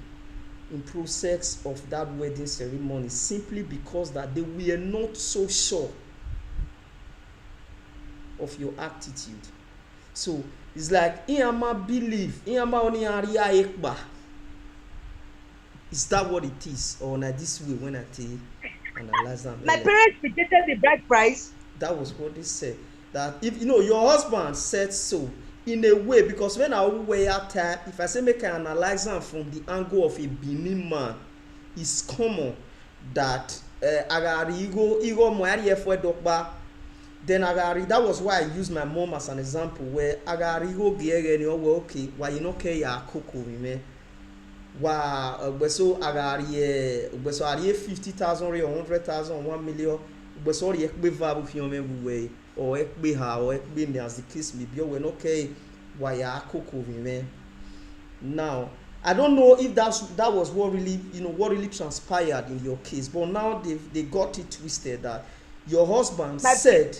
in process of that wedding ceremony simply because that they were not so sure of your attitude. So it's like Iyama believe Iyama oni aria ekba. Is that what it is, or not this way when I analyze them? My parents rejected the bride price. That was what they said. That if your husband said so in a way, because when I wear time, if I say make I analyze them from the angle of a Benin man, it's common that then that was why I used my mom as an example where okay, why you not care ya cocoa me. wa ogbeso agari ogbeso ari 50,000 re 100,000 1 million ogbeso ri ekpe va bu fi o me buwe o ekpe ha o ekpe ni as the case may be o we no okay wa ya akoko vi me. Now I don't know if that was what really, you know, what really transpired in your case, but now they got it twisted that your husband said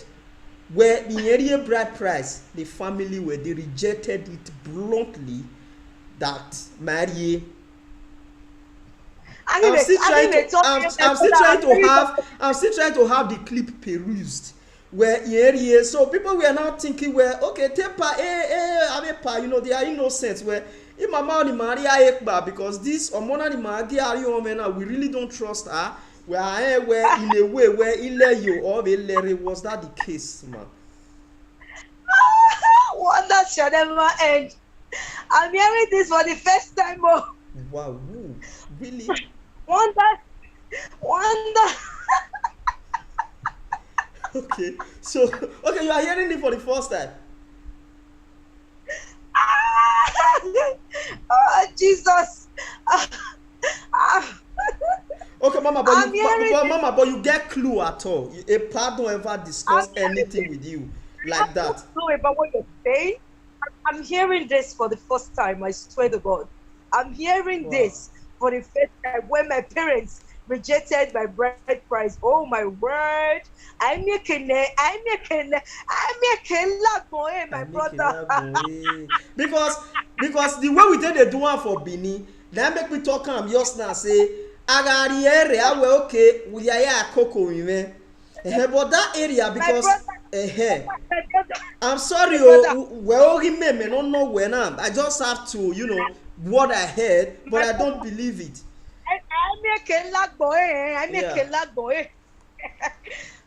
where in area bride price the family where they rejected it bluntly that Marie. I'm still trying to have the clip perused where in area, so people were now thinking where okay tepa you know, they are innocent where if mama ni Maria Ekba because this omona ni Magi ari omena we really don't trust her. We are where in a way where Ile or Ilere was that the case, man? Wonder shall never end. I'm hearing this for the first time. Oh. Wow, really? Wonder. Okay, so you are hearing it for the first time. Oh, Jesus. Okay, Mama, but you get clue at all. A part don't ever discuss anything with you like that. I don't know about what you're saying. I'm hearing this for the first time. I swear to God, I'm hearing this for the first time when my parents rejected my bride price. Oh my word! I'm making love for him, my brother. because the way we did the do one for Bini, then make me talk am just now say agari area well okay we are cocoa but that area because I'm sorry well remember don't know when I just have to, you know, what I heard, but I don't believe it. I'm making love boy.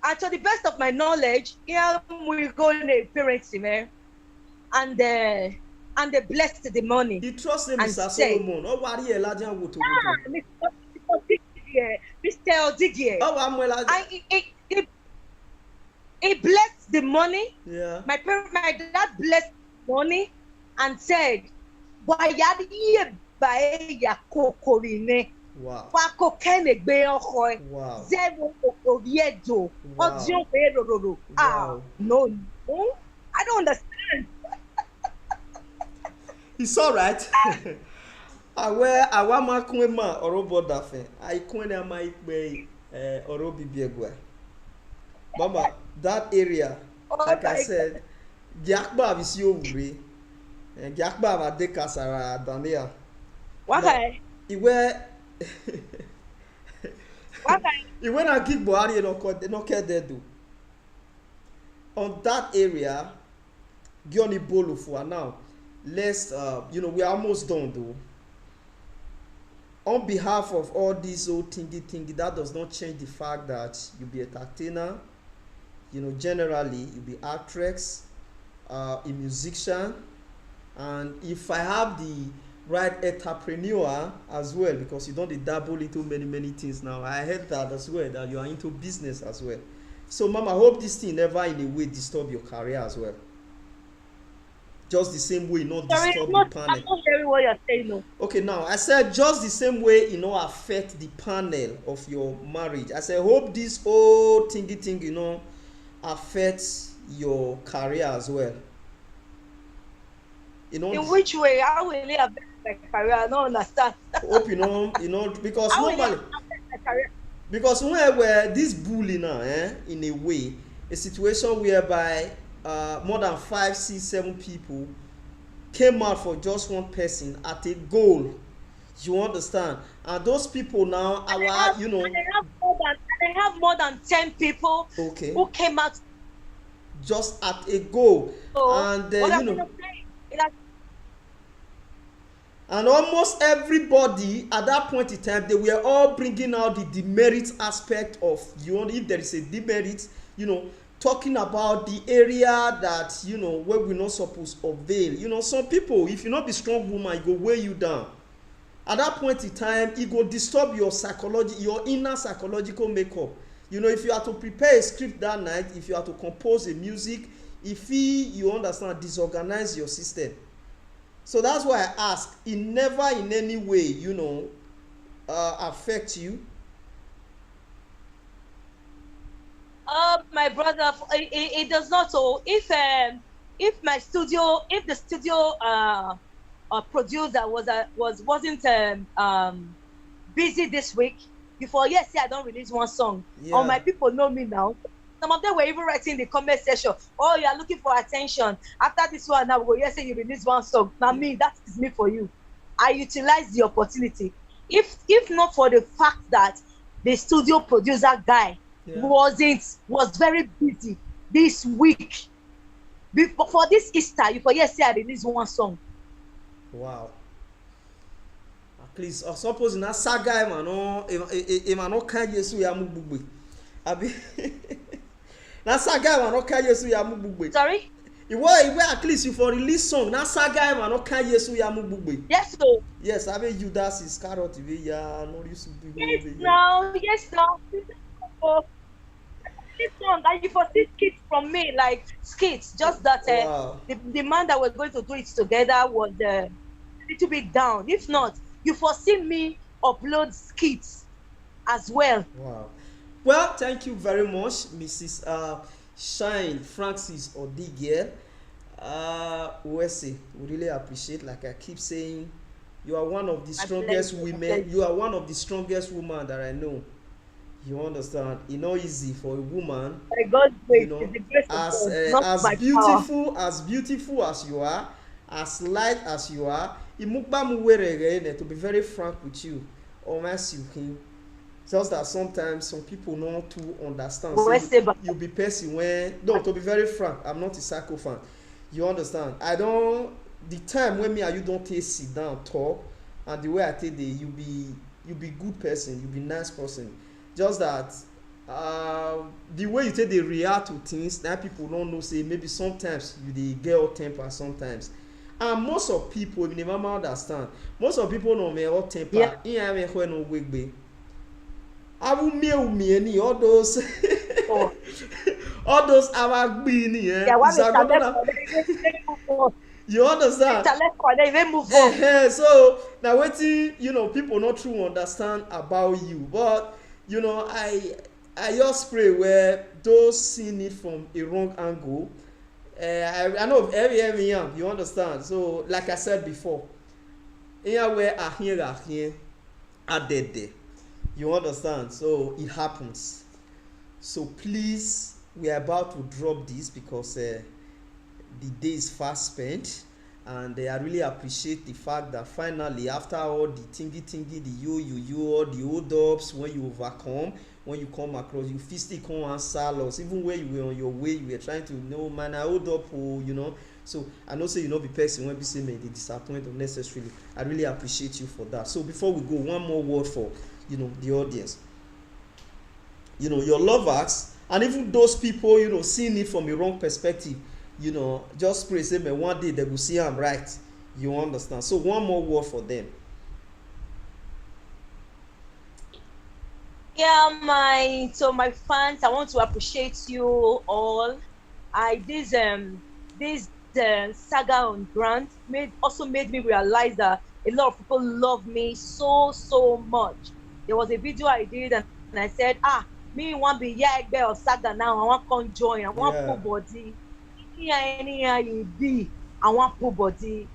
And to the best of my knowledge, here we go in the parents, and they blessed the money. He trusts him, Mr. Solomon. Oh, what are you, Mr. ODIGIE. Oh, I'm well. He blessed the money. Yeah. My dad blessed the money and said, wow. Wow. Wow. No, I don't understand. It's all right. Awa ma kwema orobo dafe. Ai kwena ma ikpe orobi biegwa. Mama, that area, like I said, Giakba visi ovure. Giakba va de kasara danea. Why? Iwe Iwe na gig Buhari no care do. On that area, Gioni Bolo for now. Let's you know, we're almost done though. On behalf of all these old thingy, that does not change the fact that you be a entertainer, you know, generally you be actress, a musician, and if I have the right entrepreneur as well, because you don't dabble into many things now. I heard that as well, that you are into business as well. So Mama, I hope this thing never in a way disturb your career as well. Just the same way, not disturb the panel. I'm not hearing what you're saying, no. Okay, now I said just the same way, you know, affect the panel of your marriage. I said hope this whole thingy, you know, affects your career as well. You know. In which way? How will it affect my career? I don't understand. Hope you know, because normally, because where this bullying now, in a way, a situation whereby more than 5, 6, 7 people came out for just one person at a goal. You understand? And those people now are, you know, they have more than 10 people who came out just at a goal. And you know, and almost everybody at that point in time, they were all bringing out the demerit aspect of, you know, if there is a demerit, you know, talking about the area that, you know, where we're not supposed to avail. You know, some people, if you not be strong woman, it go weigh you down. At that point in time, it go disturb your psychology, your inner psychological makeup. You know, if you are to prepare a script that night, if you are to compose a music, if you understand, disorganize your system. So that's why I ask. It never in any way, you know, affect you. My brother, it does not. So if my studio, if the studio producer wasn't busy this week, before yes, I don't release one song. All my Yeah. people know me now. Some of them were even writing in the comment section, oh, you are looking for attention. After this one, now we go, yes, say you release one song. Now me, that is me for you. I utilize the opportunity. If not for the fact that the studio producer guy Yeah. was very busy this week. Before for this Easter, you for yes, say I release one song. Wow. At least, or suppose na saga ema no kan Yesu ya mugbugbe. Abi. Na saga ema no kan Yesu ya mugbugbe. Sorry? Iwe at least you for release song. Na saga ema no kan Yesu ya mugbugbe. Yes, so Yes, I mean Judas Iscariot we ya no use to be. yes now. Oh, this song and you for see skits from me, like skits, just that Wow. the man that we're going to do it together was a little bit down. If not, you foresee me upload skits as well. Wow. Well, thank you very much, Mrs. Shine Francis ODIGIE. We really appreciate, like I keep saying, you are one of the My strongest pleasure, my women. pleasure. You are one of the strongest women that I know. You understand? It's not easy for a woman, By God's you grace, know, it's the grace of as God, not by power. beautiful as you are, as light as you are. To be very frank with you, almost you can. Just that sometimes some people not to understand. Say You be person when no, to be very frank, I'm not a psycho fan. You understand? I don't the time when me and you don't take sit down talk, and the way I take you be good person, you be nice person. Just that the way you take they react to things, that people don't know, say maybe sometimes you dey get hot temper sometimes. And most of people, you never understand. Most of people know me hot temper. Yeah. No wigbe. I will me any all those Oh. all those our beanie. Yeah, what You understand? move on. So now wetin you know people not true understand about you, but you know I just pray where those seeing it from a wrong angle. I know every young, you understand. So like I said before, here where I hear are dead there. You understand? So it happens. So please, we are about to drop this because the day is fast spent, and I really appreciate the fact that finally, after all the tingy, the you, all the hold ups, when you overcome, when you come across, you physically come answer us. Even when you were on your way, you were trying to know, man, I hold up, oh, you know. So I know say you not be person when we say me they disappoint unnecessarily. I really appreciate you for that. So before we go, one more word for the audience. Your lovers and even those people seeing it from a wrong perspective, just pray say man one day they will see I'm right. You understand? So one more word for them. Yeah, my fans, I want to appreciate you all. This saga on Grant also made me realize that a lot of people love me so much. There was a video I did and I said, me want be Yagbe or Saga now. I want come join. I want pull body. Anyhow you be, I want pull body.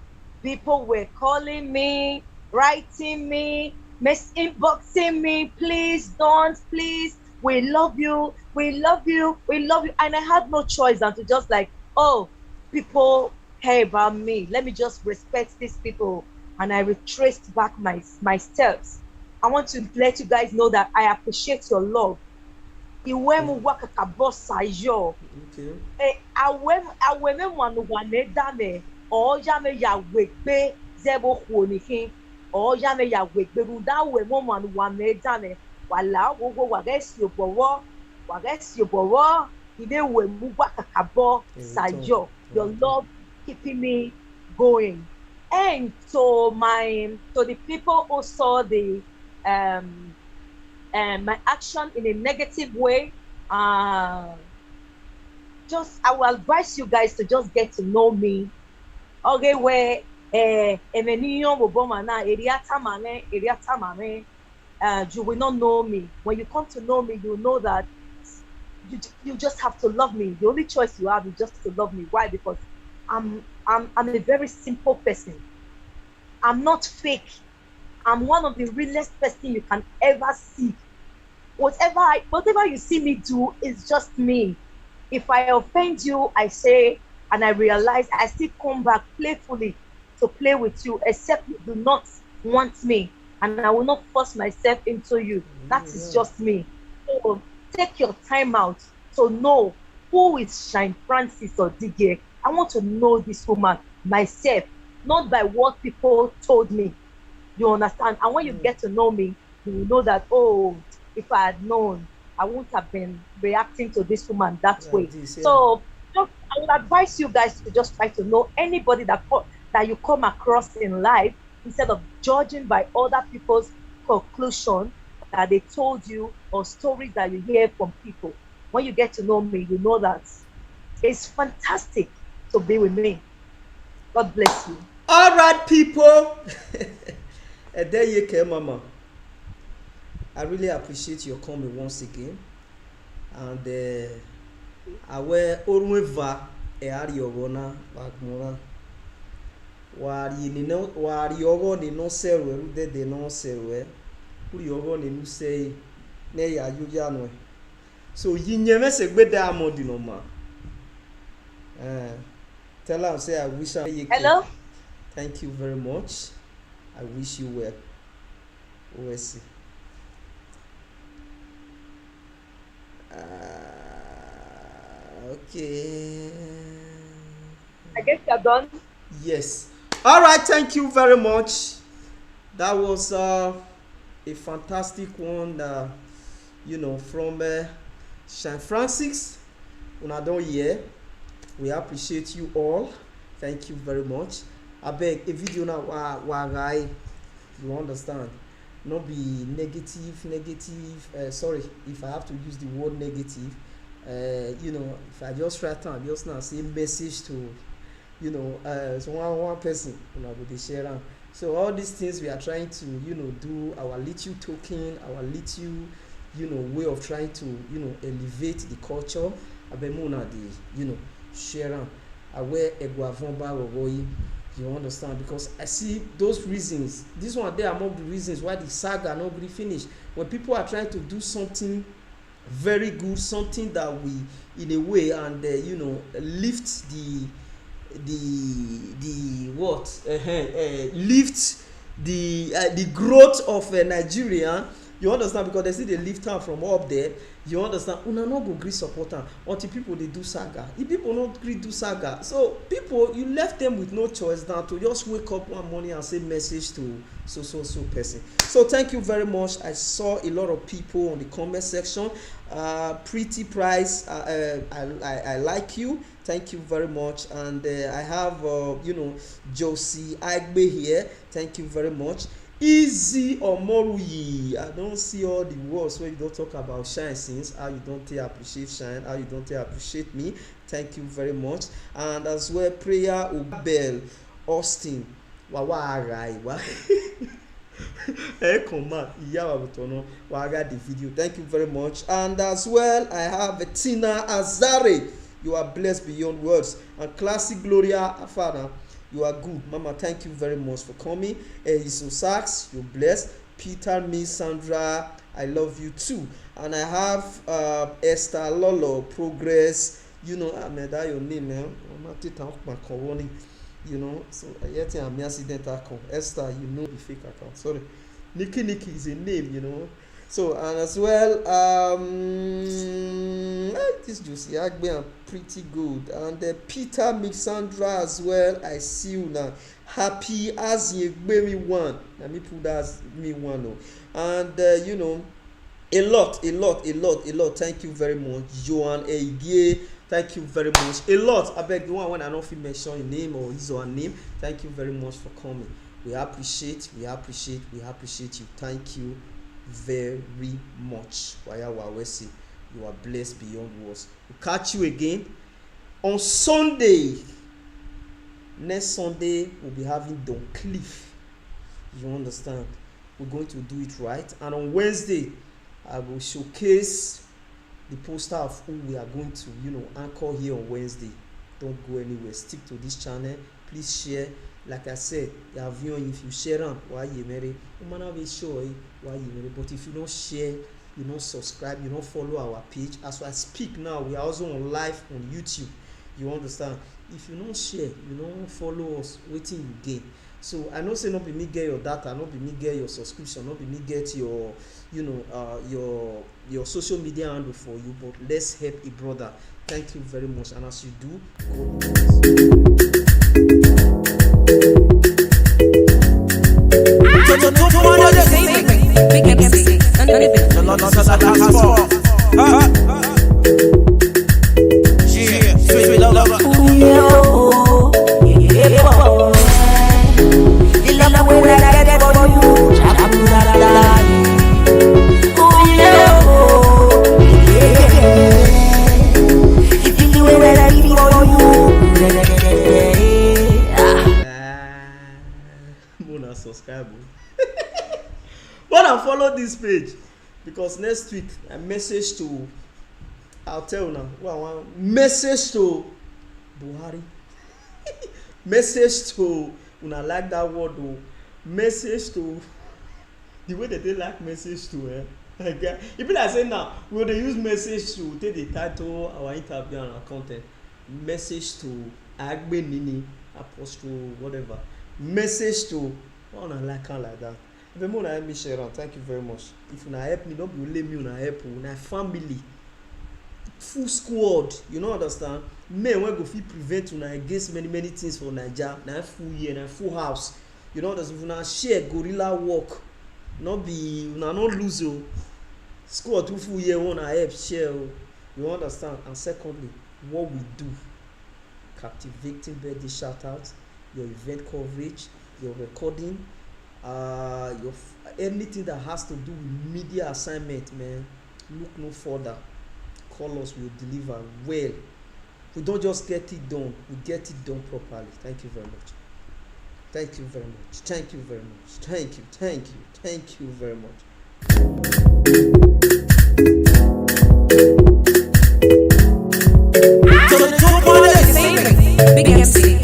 People were calling me, writing me, inboxing me. Please don't, please. We love you. We love you. We love you. And I had no choice than to just like, oh, people care about me. Let me just respect these people. And I retraced back my steps. I want to let you guys know that I appreciate your love. Iwe mu waka kabosa yo. Okay. Aweme wane dame. O yame ya wekbe zebo khonikin. O yame ya wekbe ruda we mo wane dame. Wala gogo wagesi obowo. Ide we mu waka kabosa yo. Your love keeping me going. And to the people who saw the my action in a negative way, I will advise you guys to just get to know me. Okay, where you will not know me. When you come to know me, you know that you just have to love me. The only choice you have is just to love me. Why? Because I'm a very simple person. I'm not fake. I'm one of the realest person you can ever see. Whatever you see me do is just me. If I offend you, I say, and I realize I still come back playfully to play with you, except you do not want me, and I will not force myself into you. That is just me. So take your time out to know who is Shine Francis ODIGIE. I want to know this woman myself, not by what people told me. You understand? And when you get to know me, you will know that, oh, if I had known, I wouldn't have been reacting to this woman that way. So I would advise you guys to just try to know anybody that you come across in life, instead of judging by other people's conclusion that they told you, or stories that you hear from people. When you get to know me, you know that it's fantastic to be with me. God bless you. All right, people. And there you came, Mama. I really appreciate your coming once again. And I wear Orweva Ariogona Bagmora. Wari ogo ni no serwe, de no serwe. Uri ogo ni no say, ne ya yujanwe. So yinyeme se gbe diamond no ma. Tell her, say I wish her. Hello. Thank you very much. I wish you well. We'll see. Okay. I guess you're done. Yes. All right. Thank you very much. That was a fantastic one. From Shine Francis. Una don hear. We appreciate you all. Thank you very much. I beg a video now. Why you understand? Not be negative. Sorry if I have to use the word negative. If I just write down, just now say message to, so one person, go share them. So all these things we are trying to, do our little token, our little, way of trying to, elevate the culture. Abemuna the, share them. I wear Eguavomba Rogoyi. You understand? Because I see those reasons. This one, they are among the reasons why the saga not really finished. When people are trying to do something very good, something that we, in a way, and lift lift the growth of Nigeria. You understand? Because they see they lift am from up there. You understand? Una no go gree support am until people they do saga. If people not gree do saga, so people, you left them with no choice than to just wake up one morning and say message to so person. So thank you very much. I saw a lot of people on the comment section. Pretty Price, I like you. Thank you very much. And I have Josie Agbe here. Thank you very much. Easy or Moruyi. I don't see all the words where you don't talk about Shine since, how you don't appreciate Shine, how you don't appreciate me. Thank you very much. And as well, Prayer Obel Austin. The video. Thank you very much. And as well, I have Tina Azare. You are blessed beyond words. And Classic Gloria Afana. You are good, Mama. Thank you very much for coming. Iso Sachs, you're blessed. Peter, Miss Sandra, I love you too. And I have Esther Lolo, Progress. I made that your name, man. So I yet I'm accident account. Esther, the fake account. Sorry. Nikki is a name, So, and as well, this Josie Agbe, I'm pretty good. And Peter Mixandra as well, I see you now. Happy as you gave me one. Let me put that as me one. And, a lot. Thank you very much. Joan Eige, thank you very much. A lot. I beg the one when I don't feel mention your name or his or her name. Thank you very much for coming. We appreciate you. Thank you very much. You are blessed beyond words. We'll catch you again on Sunday. Next Sunday we'll be having Don Cliff. You understand? We're going to do it right. And on Wednesday, I will showcase the poster of who we are going to, anchor here on Wednesday. Don't go anywhere. Stick to this channel. Please share. Like I said, you are viewing. If you share them, why you marry? You might not be sure why you marry. But if you don't share, you don't subscribe, you don't follow our page. As I speak now, we are also on live on YouTube. You understand? If you don't share, you don't follow us, waiting you gain. So I know say not be me get your data, not be me get your subscription, not be me get your your social media handle for you, but let's help a brother. Thank you very much. And as you do, subscribe. But I follow this page because next week I message to, I'll tell you now. Well, I want message to Buhari. Message to, when I like that word though. Message to the way that they like message to. Okay. If I say now, will they use message to take the title, our interview and our content? Message to Agbe Nini, Apostle, whatever. Message to. Oh, I like that. If you want to help me share on, thank you very much. If you want to help me, don't be me, you help you. Una family, full squad. You know understand? Men when go fit prevent una against many things for Naija. Na full year, na full house. You know understand? If una share gorilla work, not be una not lose you. Squad 2 full year wanna help share. You understand? And secondly, what we do, captivating birthday shout out, your event coverage, your recording, your anything that has to do with media assignment, man, look no further. Call us, we'll deliver well. We don't just get it done, we get it done properly. Thank you very much. Thank you very much. Thank you very much. Thank you. Thank you. Thank you very much. So the 2.8 big MC,